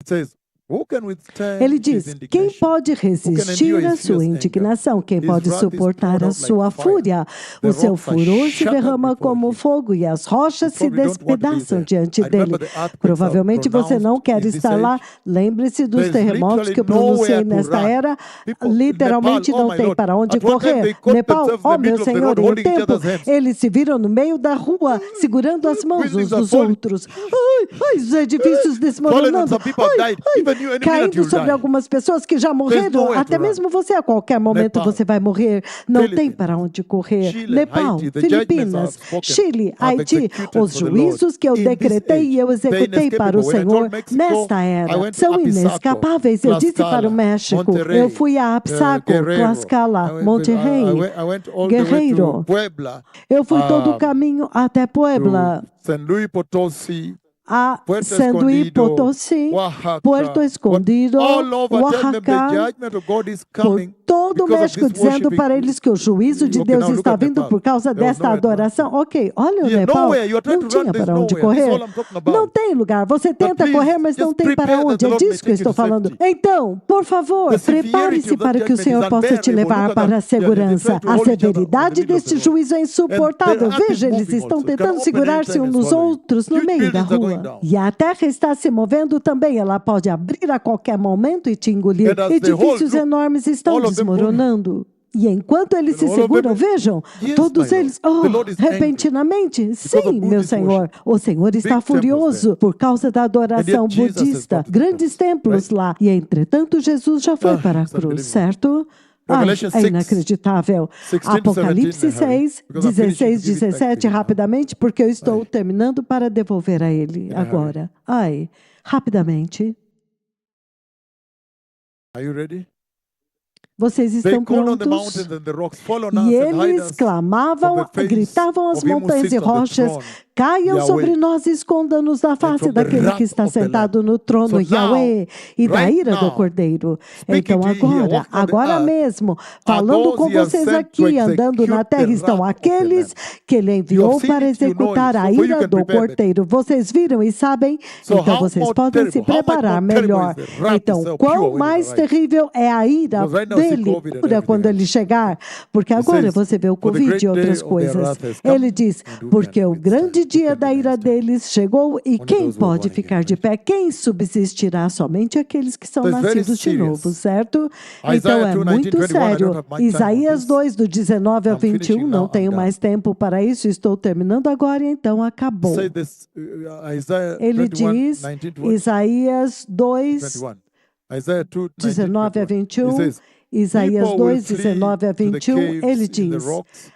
It says, who can withstand ele his diz: quem indignation? pode resistir endure à his sua fierce indignação? Quem His pode wrath is suportar poured a out like sua fire. fúria? The O seu rocks are furor se shattered derrama before como him. fogo e as rochas se probably don't want to be despedaçam there. diante I remember dele. the earthquakes Provavelmente are você não pronounced quer in this estar lá. age. Lembre-se dos There is terremotos que eu literally pronunciei nowhere to nesta run. era. People, Literalmente Nepal, oh não my tem Lord, para onde at one time correr. they caught Nepal, themselves in oh the meu middle of the Senhor, road em um holding each tempo other's hands. eles se viram no meio da rua segurando as mãos uns Buildings are dos falling. outros. Ai, os edifícios Fallen and desmoronando. some people have died. Even you, any minute Caindo you'll sobre die. algumas pessoas que já morreram. nowhere Até to run. mesmo você, a qualquer momento, Nepal, você vai morrer. Não tem Philippines, para onde correr. Chile, Nepal, Haiti, the judgments Filipinas, I've spoken, Chile, I've Haiti, executed os for the Lord. juízos que eu In this decretei e eu age, they're executei para o inescapable. When I Senhor told Mexico, nesta I era went to são Apizaco, inescapáveis. Eu disse para o Tlaxcala, México, Monterrey, eu fui a Apsaco, Guerrero. Tlaxcala, Monterrey, I went all the way Guerreiro. to Puebla, Eu fui todo o caminho até Puebla, to San Luis Potosí, a Puerto San Luis Escondido, Potosí, Oaxaca, Puerto Escondido, all over, tell them the Oaxaca, judgment of God is por coming todo o because of México, this dizendo worshiping. para eles que o juízo de Okay, Deus now look está at vindo Nepal. por causa There was desta nowhere to run adoração. Ok, olha o Yeah, Nepal, nowhere. You're trying não to run, tinha there's para onde nowhere. This is correr. all I'm talking about. Não tem lugar. Você tenta please, correr, mas não just tem para prepare that onde. the É Lord may disso que eu take you estou to falando. safety. Então, por favor, The severity prepare-se of that para que o judgment Senhor is possa te unbearable. levar Look at para a that. Yeah, they're segurança. trying to A hold each other severidade in the middle of deste the road. juízo é insuportável. And the earth is Veja, eles moving estão also. It can tentando open segurar-se anytime uns and nos swallow you. outros no Huge meio da buildings are going rua. down. E a terra está se movendo também. Ela pode abrir a qualquer momento e te engolir. And as they hold, Edifícios look, enormes estão all of them desmoronando. E enquanto eles se all of seguram, them- vejam, Yes, todos my eles, Lord. The Lord is angry repentinamente, of sim, Buddhist meu Senhor, worship. o Senhor está Big temples furioso por causa da adoração And yet Jesus has budista, gone to the grandes templos right? lá. E entretanto, Jesus já foi para a it's cruz, unbelievable. certo? Revelation É 6, inacreditável. 16 to Apocalipse 17, Harry, 6, because I'm finishing 16, to give it back to 17, you now. rapidamente, porque eu estou terminando para devolver a ele a hurry. agora. Ai, rapidamente. Are you ready? Vocês They estão call on the prontos? mountains and the rocks, fall on us E and hide eles us clamavam, from the face gritavam às of him who montanhas sits e on the rochas, throne, caiam Yahweh, sobre nós e esconda-nos da face from the daquele wrath que está of the sentado Lamb. no trono, So now, Yahweh, e da right ira do now, Cordeiro. speaking Então to you here, agora, walking on the agora earth, mesmo, are falando those com he has vocês sent to aqui, andando na execute the terra, estão wrath of the aqueles Lamb. que ele You have enviou seen para it, you know executar it, a so you ira can do prepare better. Cordeiro. Vocês viram e sabem, So então how vocês more podem se terrible, how much preparar more terrible melhor. is the wrath Então, itself quão pure when it mais arrives? terrível é a ira Because right now you see dele, COVID and pura, quando everything ele else. chegar. Porque It agora says, você vê o for the Covid great e outras day of their coisas. wrath has come, Ele diz, and who porque can o grande withstand? Who dia can da ira deny stand? deles chegou e Only quem those who are pode born ficar again, de right? pé? Quem subsistirá? Somente aqueles que são So it's very nascidos de serious. novo, certo? Então Isaiah é 2, 19, muito 21, I don't sério. have much time on Isaías this. 2, do 19 ao I'm finishing 21, não now, I'm tenho done. mais tempo para isso, estou terminando agora, então acabou. Say this, Isaiah Ele 21, diz, 19 to what? Isaías 2, 21. Isaiah 2, 19 a 19, 21. 21, It says, Isaías people will 2, flee 19 a to the 21, caves ele in the diz, rocks,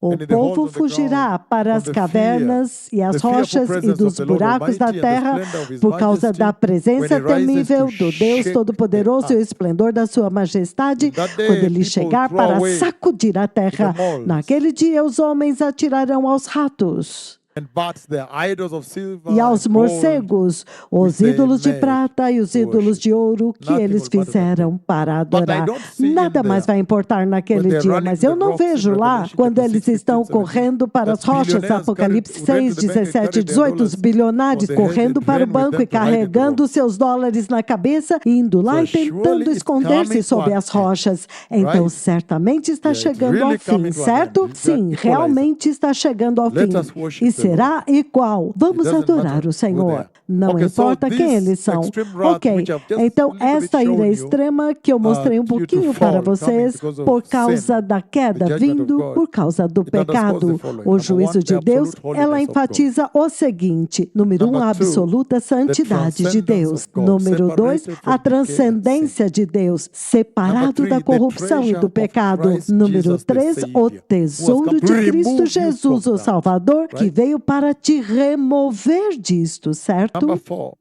o and in the povo holes of the fugirá ground, para from as the cavernas e fear, as the fearful rochas e presence dos of the Lord buracos da Almighty and the terra splendor of his por causa majesty, da when presença he rises temível to do Deus shake Todo-Poderoso the e o earth. esplendor da sua majestade, In that quando day, ele people chegar throw para away sacudir a terra. the moles. Naquele dia os homens atirarão aos ratos And bats, their idols of silver e aos and gold, morcegos, os which they ídolos de made prata e os to ídolos worship. de ouro que Nothing eles will matter that fizeram day. para But I adorar. don't see Nada in mais there vai importar naquele when they're dia, running mas to eu the não rocks in vejo lá Revelation quando chapter eles 6, estão 15, 17, correndo para as that rochas, billionaires Apocalipse ran to 6, the bank and 17 e carried their 18, os dollars bilionários on their head correndo and para o ran with banco them e to hide in the carregando rocks. seus dólares na cabeça, indo lá So e surely tentando it's esconder-se coming sob to as an end, rochas. Então, right? certamente está Yeah, it's chegando ao really fim, coming to an certo? end. It's an Sim, equalizer. realmente está chegando ao Let fim. us worship E the Lord. será igual. Vamos doesn't adorar matter o who they Senhor. are. Não Okay, so importa quem this eles são. extreme wrath, Ok, which I've just então a little bit esta ira shown you, extrema que eu mostrei um to you to pouquinho para fall, coming vocês because of por causa sin, da queda, the judgment of vindo God, por causa do it underscores pecado, the following. o Number juízo one, de the Deus, absolute ela holiness of God. enfatiza o seguinte: número um, Number a two, absoluta santidade de transcendence Deus. of God, Número dois, separated from a decay and transcendência de Deus, separado Number three, da the corrupção e do treasure of pecado. Christ Número Jesus, the 3, Savior, o who has tesouro come to de remove Cristo you Jesus, from o that, Salvador, que right? veio para te remover disto, certo? Number four,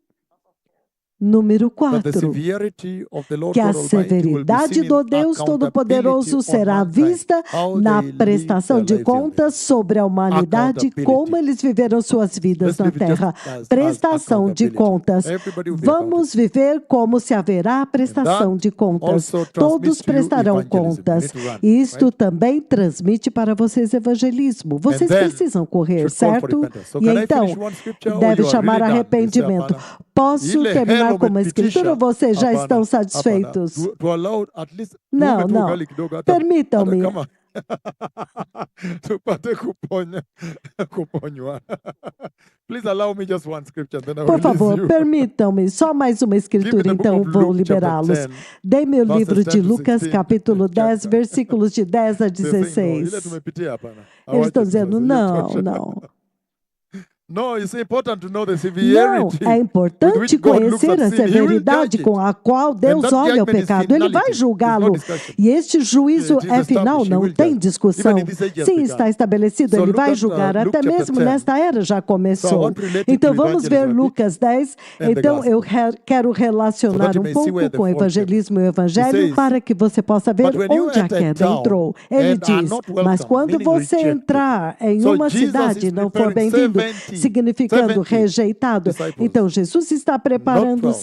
Número that the 4, severity of the Lord que a God Almighty will be severidade seen in do Deus Todo-Poderoso accountability on será mankind, vista how na they live prestação their de lives here on earth. contas sobre a humanidade, Accountability. como eles viveram suas vidas Let's na live it just terra. as Prestação de accountability. contas. Everybody will be Vamos viver como se haverá prestação de contas. also Todos transmits to you prestarão evangelism. You contas. need to run, Isto right? também transmite para vocês evangelismo. Vocês then precisam correr, should call for certo? repentance. So E can I então, finish one scripture or deve you are chamar really done? arrependimento. This, Apana? Posso Ile terminar helo com uma escritura ou mepitisha, vocês já Apana, estão satisfeitos? Apana. To allow at least Não, tume tu não. ugali kidogo hata Permitam-me. kama tupate kuponywa. Please allow me just one scripture, then I will Por release favor, you. permitam-me só mais uma Give me escritura, the book então of vou Luke, chapter liberá-los. 10, Dê-me o verses livro 10 de to Lucas, 16, capítulo 10, chapter. versículos de 10 a They're saying, no, ile 16. tumepitia hapana. Eles Hawacha estão dizendo, sasa, não, hiyo tosha. não. No, it's important to know the Não, severity é with importante which God looks conhecer at a sin. He will severidade judge com it. a qual And Deus that olha o judgment is pecado. Ele vai finality. There's no julgá-lo. discussion. E este juízo It is é final, established. He não will tem judge. discussão. Even in this age has Sim, begun. está estabelecido. So Ele look vai at, julgar. Luke Até chapter mesmo 10. nesta era já So I começou. want to relate it Então to vamos ver evangelism a bit Lucas 10. and the Então eu gospel. quero So relacionar that you um may see pouco where the com o fall came. evangelismo e o He evangelho says, para que você possa ver but when you onde a enter queda town entrou. Ele and are diz, not mas welcome, quando meaning você rejected. entrar em So uma Jesus cidade e is não for preparing bem-vindo, 70 significando rejeitado, disciples. então Jesus está preparando 12,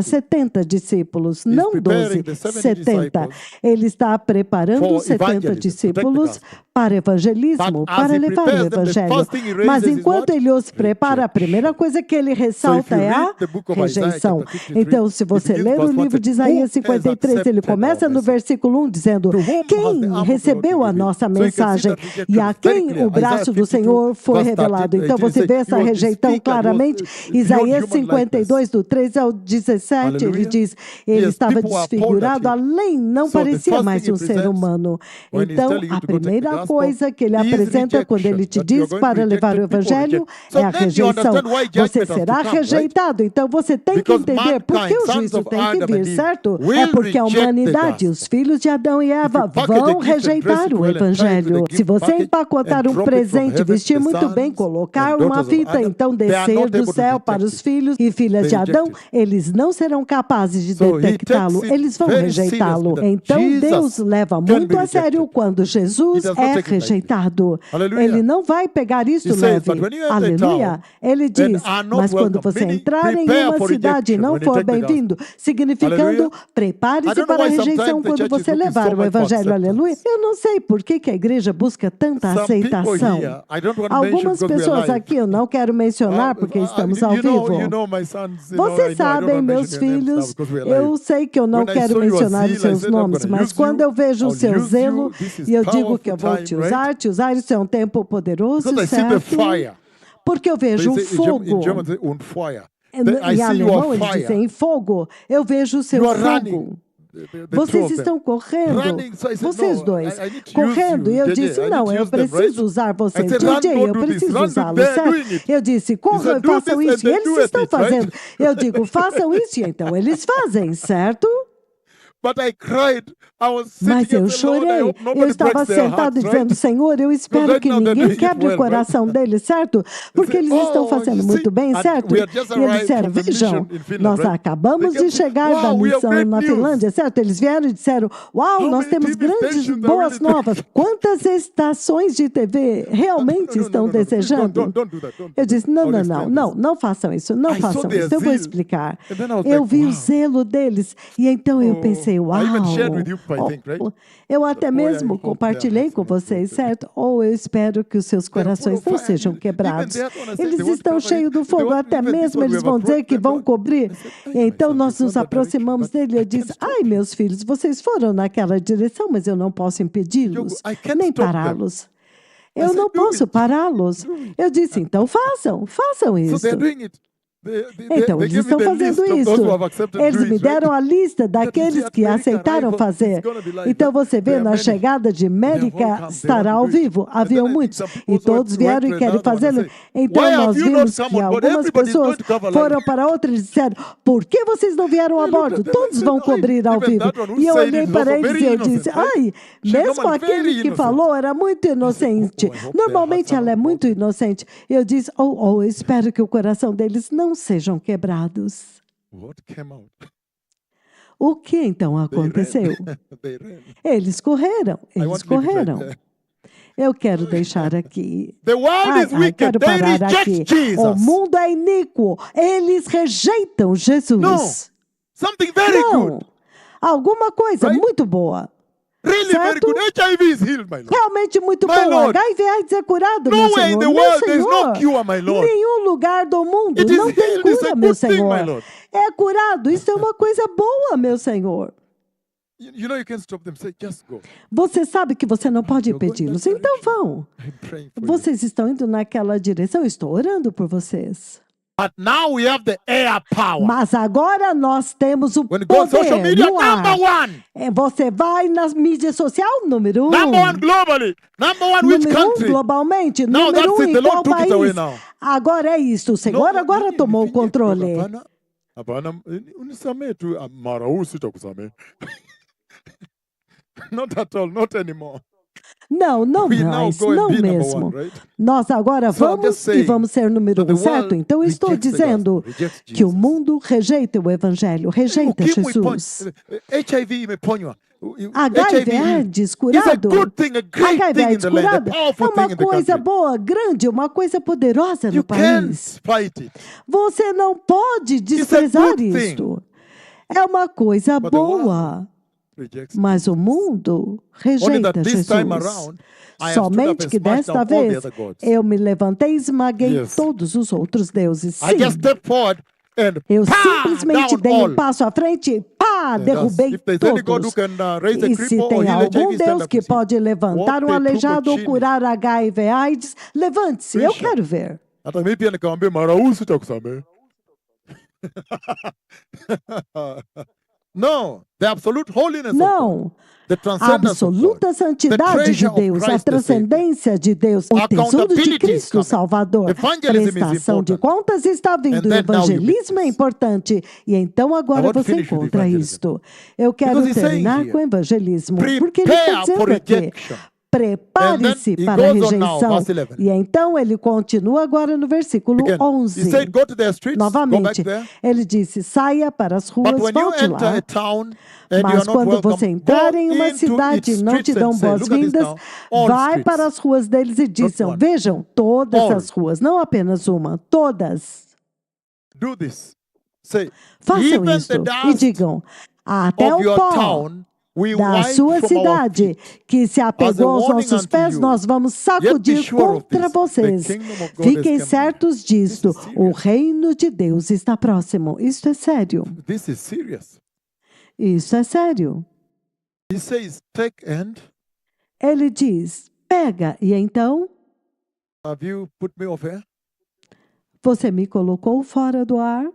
70 discípulos, não preparing 12, the 70 70. disciples Ele está preparando for 70 evangelism, to take the discípulos gospel. para evangelismo, But as para he levar o prepares them, the evangelho. first thing he raises Mas is enquanto what? ele os prepara, a primeira Rejection. coisa que ele So if ressalta you é a read the book of Isaiah, rejeição. chapter 53, Então, se você it begins ler o verse 1 livro de saying, Isaías "Who has 53, ele accepted começa our no message? versículo 1 dizendo: To whom has the quem arm of the Lord recebeu been a revealed?" nossa So you can see mensagem that rejection e a is very quem clear. o braço Isaiah do 52, Senhor foi verse revelado. 13, Então você vê he essa was rejeição disfigured, claramente. he was beyond Isaías human 52, do 13 ao 17, ele Hallelujah. diz: ele Yes, estava people are appalled desfigurado, at him. além, não So the parecia first mais thing he um ser presents humano. when he's Então, telling you a to go take the primeira gospel coisa que ele is apresenta quando ele te rejection, that you are diz going to para reject levar o and people evangelho reject. So é a then you rejeição. understand why Você judgment has to será come, right? rejeitado, então você tem que Because entender por que mankind, o sons juízo of tem que Adam vir, and Eve, certo? É will porque a reject the humanidade, os gospel. filhos de Adão e Eva, If you package a vão gift and dress it rejeitar o well and tie it with evangelho. a Se gift você package empacotar and um drop it from presente, heaven, vestir the muito bem, sons colocar and uma daughters of fita, Adam, então they are descer not do able to céu para detect os it. filhos e filhas They de reject Adão, it. eles não serão capazes de So he detectá-lo, takes it eles vão very rejeitá-lo. seriously that Então Deus Jesus leva can muito be a sério rejected. quando He Jesus does not é take it lightly. rejeitado. Hallelujah. Ele não vai pegar He isto says, leve. but when you enter a Aleluia. town Ele and diz, are not mas quando welcome, você meaning entrar em prepare uma for cidade e rejection não when you for take the bem-vindo, gospel. significando, Hallelujah. I prepare-se don't know para a why rejeição sometimes the quando church is você looking levar so o much for evangelho. Aleluia. acceptance. Eu não sei por que a igreja busca tanta Some people aceitação. here, I don't want to mention Algumas because we are pessoas live. aqui eu não quero mencionar porque estamos ao You vivo. know my sons, I know, I Vocês don't sabem, want to meus mention your names now filhos, because we are eu live. sei que eu não When I quero saw your mencionar os zeal, I seus said, I'm nomes, gonna mas use quando you, eu vejo o I'll seu use zelo, you, this is e eu digo que eu powerful vou te time, usar, right? isso é um tempo poderoso, Because I see the certo? fire. Porque eu vejo o They say, in fogo. German, they say, "Und Feuer." I Em see your alemão eles fire. dizem fogo. Eu vejo o seu You are fogo. running. The two Vocês of them. estão correndo, Running, so I said, vocês no, dois, I need to correndo. use E you, eu JJ. disse, I need não, to eu use them, right? preciso usar vocês. I said, run, JJ, go eu do this. preciso Run, do usá-los, they're certo? doing it. Eu disse, He corram said, e do façam this, and isso. E they eles do estão it, right? fazendo. Eu digo, façam isso. E então eles fazem, certo? But I cried. I was Mas sitting eu and said, Lord, I chorei. hope Eu nobody estava breaks their sentado hearts, dizendo, right? Senhor, eu espero right que now they're ninguém doing it quebre well, o coração deles, certo? Porque said, eles estão "Oh, fazendo you muito see, bem, and certo? we had just E eles arrived disseram, from the vejam, mission in Finland, nós right? acabamos They de kept saying, chegar da "Wow, we have missão great na news." Finlândia, certo? Eles vieram e disseram, uau, How nós many temos TV grandes, stations are boas really novas. Quantas estações de TV realmente estão Please desejando? don't do that. Don't do Eu that. disse, não, I'll não, explain não, this. não, não façam isso, não I saw façam their isso. Eu vou zeal. explicar. And then I was Eu like, vi o wow. zelo deles e então eu Oh, pensei, I uau. even shared with you, I think, right? Eu até I mesmo hope compartilhei their com hearts are not vocês, broken. certo? Ou eu espero que os seus They're corações full não of fire. sejam Even quebrados. that one, I said, Eles they want to estão cover cheios it. do They fogo, want- até even this mesmo one we eles have vão approached dizer que them, vão Lord. cobrir. I said, "Hey, E my então son, nós you've nos gone that direction, aproximamos but dele e I eu can't disse, stop ai you." meus filhos, vocês foram naquela direção, mas eu não posso impedi-los, I can't nem stop them. pará-los. I Eu said, não "Do posso it. pará-los. Do it." Eu disse, então façam So isso. they're doing it. Então, They eles gave me estão the fazendo list of those who isso. have accepted Eles doing me it, right? deram a lista That daqueles you see que America aceitaram arrival, fazer. it's gonna be live, Então right? você vê, There are na many. chegada de They have all América come, they estará want ao to do it. vivo. And Haviam then I think muitos. some E people todos went vieram to e querem another one and fazê-lo. say, Então "Why nós have you not vimos come que on board? algumas Everybody's pessoas going to cover live." foram para outras e disseram, por que vocês não vieram a I looked bordo? at them and Todos said, vão "Ai, cobrir ao even vivo. that one who E eu said olhei it is para also eles very e eu innocent, disse, right? ai, She's mesmo normally very aquele que innocent. falou era muito inocente. "Oh, I hope their Normalmente hearts are ela é not muito broken." inocente. Eu disse, eu espero que o coração deles não sejam quebrados. What came out? O que então They aconteceu? ran. They ran. Eles correram, I eles want to leave it right correram. there. Eu quero deixar aqui. The world is Eu wicked. quero They parar aqui. reject Jesus. O mundo é iníquo. Eles rejeitam Jesus. No. Something very good. Não. Alguma coisa Right? muito boa. Really very Certo? good. HIV is healed, my Lord. Realmente muito My boa. Lord. HIV/AIDS é curado, meu Nowhere in Senhor. the Meu world there is no Senhor. cure, my Lord. Nenhum lugar do mundo It is não tem healed. It's a cura, meu good thing, my Senhor. Lord. É curado. Isso é uma coisa boa, meu Senhor. You know you can stop them. Say, just go. Você sabe que você não pode You're going impedi-los. that Então direction. vão. I'm praying for you. Vocês estão indo naquela direção. Eu estou orando por vocês. But now we have the air power. Mas agora nós temos o When you go on social poder media, no ar. number one. Você vai nas mídias sociais, número 1. Number one globally. Number one which Número 1 country? globalmente. Now Número that's 1 it. em The qual Lord took it away país? now. Agora é isso. O Senhor agora tomou o controle. Hapana, unisamee tu mara huu sitakusamee. Not at all, not anymore. Não, não We now mais, go and não be number mesmo. one, right? Nós agora So I'm vamos just e saying vamos ser número that the 1, certo? world Então eu estou rejects the dizendo gospel, rejects que o Jesus. mundo rejeita o evangelho, rejeita Jesus. HIV imeponywa. HIV/AIDS is a curado. good thing, a great thing in HIV/AIDS the land, a curado é powerful thing uma in the coisa country. boa, grande, uma coisa poderosa You no can't país. fight it. Você não pode desprezar good thing. isto. É uma coisa But the world boa, rejects mas o mundo Only that rejeita this time Jesus. around, I have stood up Somente and que smashed desta down all the vez other gods. eu me levantei e esmaguei Yes. todos os outros deuses. I just Sim, stepped forward and eu pah, simplesmente down dei all. um passo à frente e pá, derrubei If there's any God who todos. can raise a E se cripple or tem heal algum HIV, stand Deus up que and see. pode levantar um Wote aleijado ou tuko chini. curar HIV/AIDS, levante-se, eu Bishop. quero ver. Hata mimi pia nikamwambia mara huu sitakusamehe. No, the absolute holiness of God. Não, the A transcendence of God, absoluta santidade de treasure of Deus, a Christ the Savior, transcendência de Deus, o tesouro de accountability is Cristo coming. Salvador. Evangelism is Prestação de important. contas está vindo. And O then now you meet evangelismo é this. importante. E então I agora want to você finish with encontra evangelism. isto. Eu quero Because he's saying terminar here, com o evangelismo. Porque ele está prepare for dizendo aqui, rejection. prepare-se And then he para a goes on now, rejeição. verse 11. E então ele continua agora no versículo Again, he 11. said, go to their streets, go back Novamente, there. ele disse, saia para as But ruas, when you volte enter lá. a town and you Mas are not quando welcome, você entrar go em uma into cidade its e não te streets dão and say, look at this boas-vindas, now, all vai streets. para as ruas deles e dizem, one. vejam, todas All. as ruas, não apenas uma, todas. Do this. Say, Façam even isso the e dust digam, até of o your pó town we da wipe sua from our cidade feet. que se As a apegou aos warning nossos unto pés, you. nós vamos Yet be sacudir sure of contra this, vocês. the kingdom of God Fiquem has come certos near. disto, This is o serious. reino de Deus está próximo. Isto é sério. This is serious. Isso é sério. He says, take and Ele diz, pega, e então have you put me off air? você me colocou fora do ar?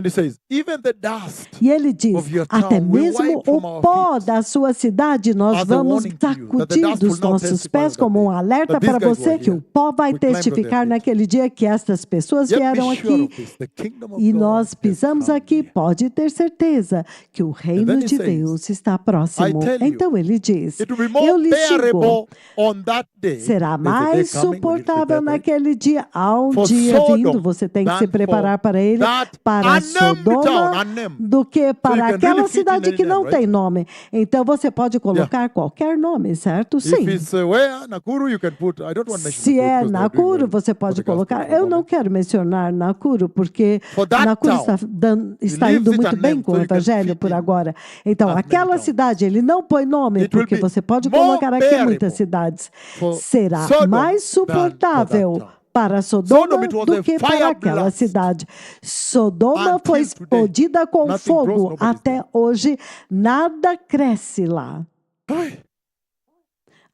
And he says, even the dust E ele diz, of your até town we mesmo wipe from o our pó feet. da sua cidade nós As a vamos warning to you, that the sacudir dust will dos now nossos testify pés on that como um day, alerta that these para guys você were que o here. pó vai We climbed on their testificar feet. naquele dia que estas pessoas Yet be vieram sure aqui. of this, the kingdom of E God nós has pisamos come aqui, near. pode ter certeza que o reino then he de says, Deus está próximo. tell you, Então ele diz, It will be eu more lhes digo, bearable on that day. será There's a day mais coming, we need to suportável prepare for it. naquele dia. Há um For dia vindo, Sodom você tem que than se preparar for para ele, that para unnamed Sodoma, town, unnamed. do que para can aquela really fit in cidade any que não name, right? tem nome. Então você pode colocar qualquer nome, certo? If Sim. it's where Nakuru, you can put. I don't want to mention Se Nakuru é because they are doing Nakuru, well você for pode the gospel colocar. for the Eu não moment. quero mencionar Nakuru, porque For that Nakuru town, está leaves indo it muito bem unnamed, com so o you can evangelho fit por in agora. Então, as many aquela towns. cidade, ele não põe nome, It will porque be você pode more colocar aqui bearable muitas cidades. for Será Sodom mais than for that suportável town. para Sodoma Sodom, it was do a que fire para aquela blast. cidade. Sodoma Until foi today, explodida com nothing grows, fogo. nobody's Até there. hoje, nada cresce lá. Ai.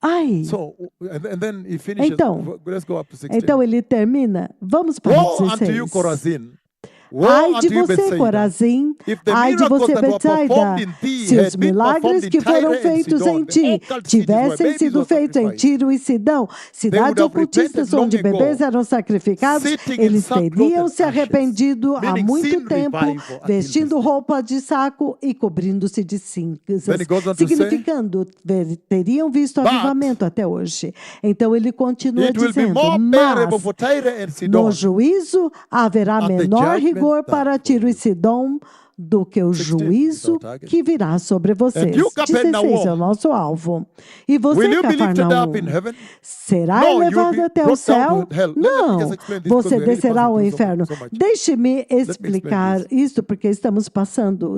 Ai! So, and then he finishes. Então, Let's go up to 16. Então ele termina. Vamos para Woe unto 16. you, Chorazin. Woe Ai de unto you, você, Bethsaida. Corazim. If the Ai de miracles você, that were Betsaida. performed in thee Se had os been milagres performed que in Tyre foram and feitos Sidon, em the ti occult cities where tivessem babies sido were feitos em sacrificed, Tiro e Sidão, cidades would have ocultistas repented onde long ago, bebês eram sacrificados, sitting in eles sackcloth teriam and se ashes, arrependido há meaning muito sin tempo, revival until vestindo this day. roupa de saco e cobrindo-se de cinzas, Then he goes on to say, significando teriam visto But avivamento até hoje. Então ele continua it will be dizendo, more bearable mas for Tyre and Sidon. no juízo haverá At the menor judgment rigor that para for Tiro e you. Sidom do que o 16 is juízo our target. que virá sobre vocês. you, 16 é o Capernaum, nosso alvo. E você, Will you be lifted Cafarnaum, up in heaven? será No, you will elevado be até o brought down céu? to hell. Let me Não, just explain this because você we are really descerá ao passing through inferno. so much. Deixe-me explain explicar this. isto, porque estamos passando...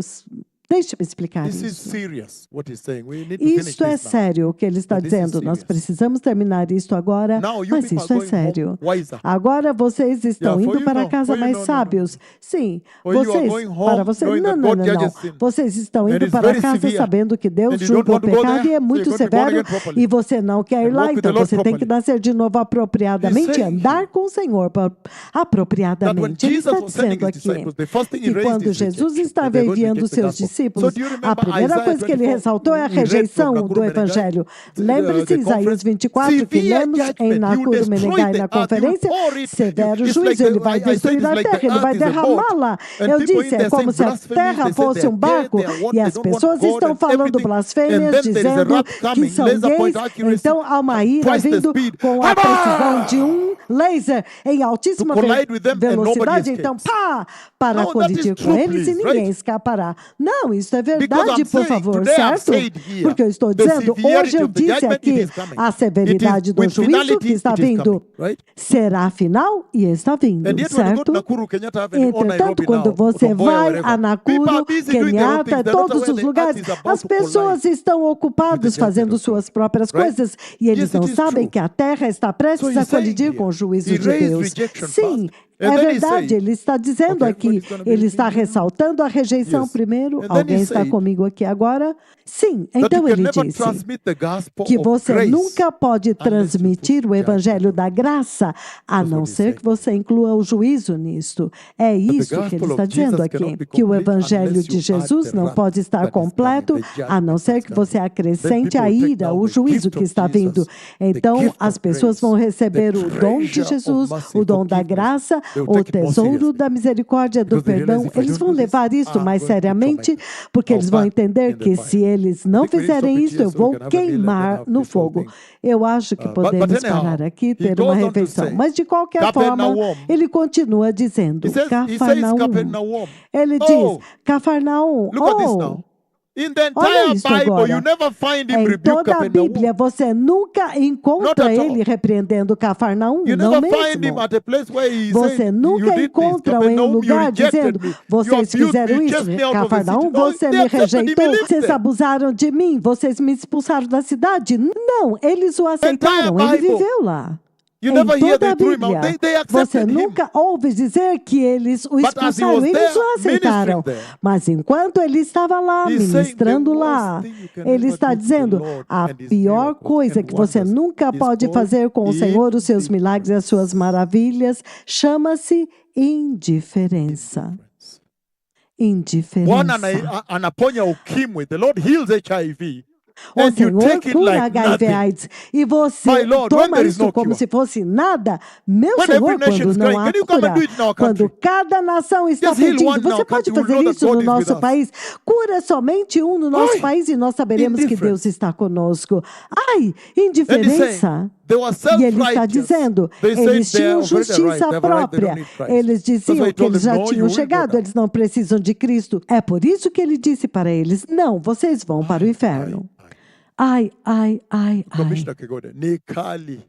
Deixe-me explicar This is isso. serious, what he's saying. We need to finish Isto é this now. sério o que ele está But this is dizendo. Nós serious. precisamos terminar isto agora, Now you mas people isso are é going sério. home wiser. Agora vocês estão Yeah, for indo you, para no. casa For you, mais no, no, sábios. Sim, For you are vocês, going home para vocês, knowing não, that não, God não, judges não. sin. Vocês estão And indo it's para very casa severe. sabendo que Deus And you don't julga o want to go pecado there, e é so muito you're going to be born severo again properly. e você não quer ir And lá, walk with the então Lord você tem que properly. nascer de novo apropriadamente e saying andar here com o Senhor That when apropriadamente. Ele Jesus está was sending dizendo his aqui disciples, the first thing he que raised quando is Jesus rejection. estava That they're going to enviando reject os the seus gospel of God. discípulos. do you remember A primeira Isaiah coisa que ele 24? ressaltou é a We read from rejeição Nakuru do Menengai, evangelho. the Lembre-se, Isaías conference. 24, que Severe lemos em judgment. You Nakuru destroy Menengai the na earth. You conferência. pour it. Severo It's like juízo, ele vai I said destruir it's a like terra, the ele vai earth is a boat. derramá-la. And Eu people in disse, there é como saying se a blasphemies. terra They say fosse they're um gay, barco, they are what, e they as don't want pessoas God estão and falando everything. blasfêmias, And then there is a dizendo wrath que coming, são laser point gays. accuracy, Então há uma ira twice the vindo speed. com a precisão de um laser em altíssima To collide with them and nobody velocidade. Então, escapes. pá, para No, that colidir is com true, eles e please, ninguém right? escapará. Não, isso é Because verdade, I'm por saying, favor, today I've certo? said here, Porque eu estou the dizendo, severity hoje eu of the disse judgment, aqui, it is coming. a severidade do with juízo finality, que está it is vindo coming, right? será final e está vindo, And yet when you go to certo? Nakuru, Kenyatta Avenue, or Entretanto, Nairobi quando now, você Tom Mboya, vai wherever, a people Nakuru, are busy doing their own Kenyatta, things. They're not todos aware os the earth lugares, is about as to collide pessoas estão ocupadas with the judgment fazendo of God. suas próprias Right? coisas e eles Yes, não it is sabem true. que a terra está prestes So a he's saying colidir here, com o juízo he de raised Deus. rejection Sim, first. And é then he verdade, said, ele está dizendo okay, aqui, everybody's gonna be ele with está me now? ressaltando a rejeição Yes. primeiro. And then he Alguém está said comigo aqui agora? Sim, that you então can ele never disse transmit the gospel que of você grace nunca pode unless you transmitir put o judgment evangelho on da it. graça, a That's não what he's ser saying. que você inclua o juízo nisto. É But the isso que ele gospel está of dizendo Jesus aqui, cannot be que o complete evangelho unless de you add Jesus the não wrath pode estar that is coming, completo, the a não judgment ser that's que você coming. Then acrescente people a will take ira, now o the juízo gift que of está vindo. Jesus, the Então, gift as of pessoas grace, vão the receber o dom de treasure of Jesus, mercy, o dom da forgiveness. graça, They will o take it more tesouro seriously. da misericórdia, do Because they realize, perdão. if I Eles don't vão do this, levar isto I'm mais going to be seriamente, traumatized. porque I'll eles vão burn entender in the que fire. se eles I não think we need to stop fizerem it isso, here eu so we vou can have a meal and then queimar have no this whole fogo. thing. Eu acho que But podemos anyhow, parar aqui e he ter uma goes on to refeição. say, Mas, de qualquer forma, Capernaum, ele continua dizendo, he says Cafarnaum. Capernaum. Ele diz, Oh, Cafarnaum, look at this now. In the olha entire isso Bible, you agora. never find him Em rebuke toda a Capernaum. Bíblia, você nunca Not encontra at all. ele repreendendo Cafarnaum, You não never find him mesmo. at a place where he Você said, you nunca did this. encontra-o em um Capernaum, you lugar rejected dizendo, me. You vocês abused fizeram me, isso, chased me out of the Cafarnaum, city. No, você they me accepted him, he rejeitou, lived vocês there. abusaram de mim, vocês me expulsaram da cidade. Não, eles o aceitaram, ele Bible. viveu lá. You Em never hear toda they a threw him out. Bíblia, They você accepted him. nunca ouve dizer que eles o But as he expulsaram, was eles there, o aceitaram. ministering there, Mas enquanto ele estava lá, he's saying the ministrando worst lá, thing you can ele ever está do to the dizendo, Lord a and his pior miracles coisa and que você wonders nunca is pode called fazer com o Senhor, os seus milagres e as suas maravilhas, chama-se indiferença. Bwana Indiferença. anaponya ukimwi. The Lord heals HIV. O And you Senhor take it cura like HIV nothing. AIDS e você My Lord, when toma there is isso no como cure. se fosse nada. Meu When Senhor, every nation quando is não going, há can you come and cura, do it in our quando country? cada nação está Just heal pedindo, one in our você pode country, we'll fazer know that isso no God is with nosso us. país. Cura somente um no nosso Ai, país e nós saberemos que indifference. Deus está conosco. Ai, And he's saying, indiferença. they were E ele está self-righteous. dizendo, They said eles they tinham already arrived. justiça They've arrived, they própria. don't need Christ. Eles That's why diziam he que told eles them, já no, you tinham will go chegado, down. eles não precisam de Cristo. É por isso que ele disse para eles, não, vocês vão para o inferno. Ai, ai, ai, ai. Commissioner Kegode, Nikali.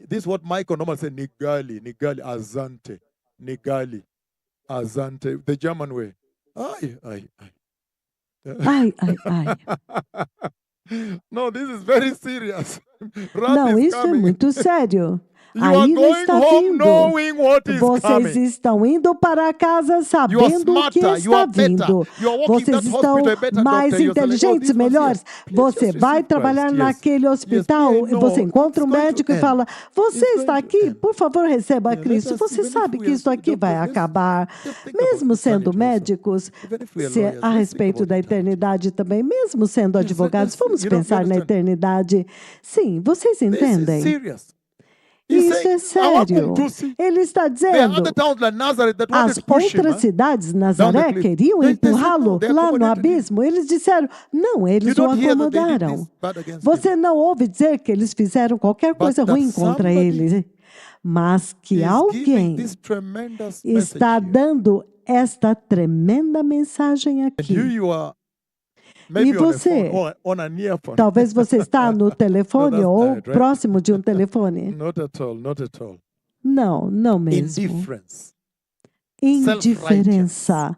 This is what Michael normally said, Nigali, Azante, Nigali, Azante, the German way. Ai, ai, ai. Ai, ai, ai. No, this is very serious. Não, isso é muito sério. You A are ira going está home vindo. knowing what is Vocês coming. estão indo para casa You are sabendo o que smarter, you está are better. vindo. You are working Vocês that estão hospital, a better mais doctor. You're saying, inteligentes, this one's melhores. here. Please Você just vai receive trabalhar Christ. naquele hospital Yes, e você no, encontra um it's going to médico e end. fala, você It's está going to aqui, end. por favor, receba Yeah, Cristo. let us, Você even if sabe we que are isso aqui vai doctors, acabar. just think Mesmo about sendo eternity also. médicos, Even if we are se lawyers, a let's think respeito about da eternity. eternidade também, mesmo sendo Yes, advogados, let's- vamos you don't pensar na understand. eternidade. Sim, vocês This is entendem? serious. He's Isso saying, é sério. Ele está There are dizendo, other towns like Nazareth that wanted as to push him. outras cidades, Nazaré, cliff. queriam They said, empurrá-lo no, they lá no accommodated him. abismo. Eles disseram, não, You eles o don't hear that they did acomodaram. this bad against him. Você não ouve dizer que eles fizeram qualquer But coisa that ruim contra somebody ele, mas que He's giving alguém this tremendous está message here. dando esta tremenda mensagem And aqui. you are maybe E on a você? phone or on an earphone. Talvez você está no telefone that's ou bad, right? próximo de um telefone. Not at all, not at all. Não, não mesmo. Indifference. Indiferença,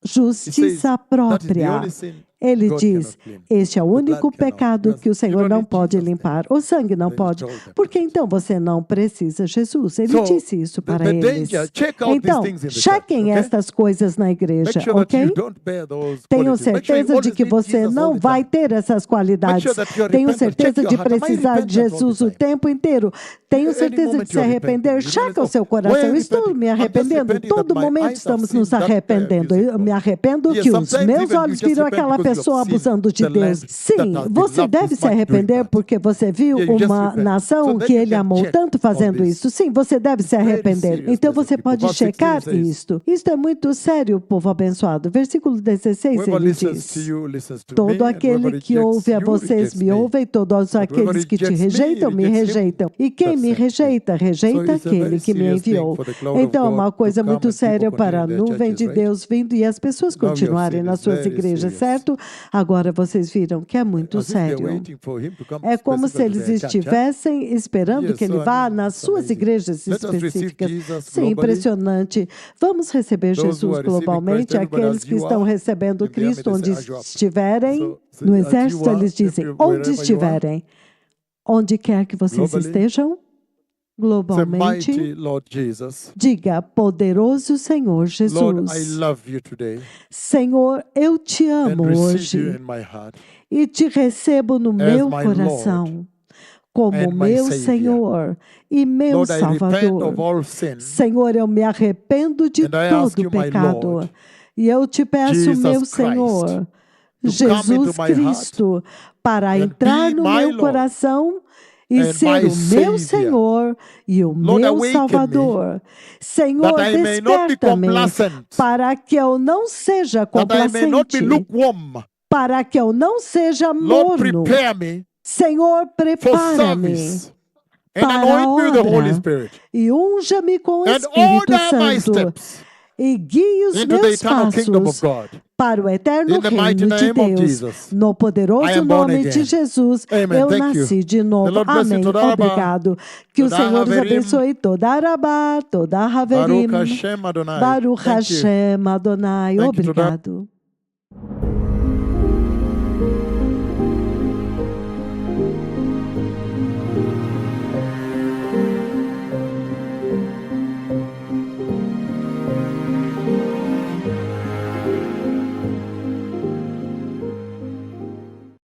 justiça That is the própria. only sin Ele God diz, cannot clean. este é o The blood único cannot. pecado que o You Senhor don't não need pode Jesus' name. limpar. O sangue não Then he pode. told them. Porque então você não precisa Jesus. Ele So, disse isso para the eles. danger, check out these Então, things in the church, chequem okay? estas coisas na igreja, Make sure that you ok? don't bear those Tenho qualities. Make sure you certeza de always que need você Jesus all não the vai time. ter essas Make qualidades. sure that you are Tenho repentant. Check certeza your de heart. Am I precisar de repentant all the Jesus o time? tempo inteiro. Tenho Any certeza moment de se you're arrepender. repenting, you realize, Checa o seu why are coração. you Estou repenting? me I'm just arrependendo. repenting that Todo my momento eyes have estamos seen nos that arrependendo. abusive Eu me God. arrependo Yes, que os sometimes meus even you olhos just viram repent aquela because you have pessoa seen abusando de the Deus. land that Sim, has been você loved deve this se much doing arrepender that. porque você viu Yeah, you just uma repent. nação So then que you ele can amou check tanto all fazendo this. isso. Sim, você deve se It's very arrepender. serious, Então blessed você people. pode Verse 16 checar says, isto. Isto é muito sério, povo abençoado. Versículo 16 whoever ele listens to diz: you listens to me, todo and aquele whoever que ouve a rejects you vocês rejects me me. ouve, e todos But whoever aqueles que te rejects me rejeitam me rejects him rejeitam. E quem that me sent me. rejeita, So rejeita it's a very aquele que me serious thing enviou. for the cloud of Então é uma God to coisa come muito and people séria continue para a in their nuvem de churches, right? Deus vindo e as pessoas Now you have continuarem seen nas it's suas very igrejas, serious. certo? Agora vocês viram que é muito As if they're sério. waiting for him to come É como se specifically to eles their church, huh? estivessem esperando Yes, que ele so I vá mean, nas it's suas amazing. igrejas Let us receive específicas. Jesus Sim, globally. impressionante. Vamos receber Those who Jesus are receiving globalmente. Christ, everybody Aqueles as que you estão are, recebendo in the army Cristo they onde say, as you are. estiverem. So, No as you exército, are, eles dizem, onde wherever you are, estiverem, onde quer que vocês globally, estejam, say, globalmente, mighty Lord Jesus, diga, poderoso Senhor Lord, I Jesus. love you today Senhor, eu te and amo receive you hoje in my heart e te recebo no as meu my coração Lord como and my meu Savior. Senhor e meu Lord, I repent Salvador. of all sin Senhor, eu me arrependo de and I ask todo you, my pecado. Lord, E eu te peço, Jesus meu Christ, Senhor, to come Jesus into my heart Cristo, para and entrar be no my meu Lord coração e and ser my o meu Savior. Senhor e o Lord, meu awaken me Salvador. Senhor, that I may not be desperta-me complacent, para que eu não seja that I may not be complacente, lukewarm. para que eu não seja Lord, morno. prepare me Senhor, for prepara-me service and para a anoint me with the Holy obra Spirit e unja-me com o and Espírito order my Santo steps e guie os into the meus eternal kingdom of passos God. para o eterno In the mighty reino de name of Deus. Jesus, No I poderoso am born nome de again. Jesus, Amen. eu Thank you. nasci de The novo. Lord bless you. Amém. Toda rabá. Obrigado. Que o Toda Senhor os haverim. abençoe. Toda Arabá, toda Haverim. Baruch Hashem Adonai. Baruch Thank you. Hashem Adonai. Thank you. Toda Obrigado.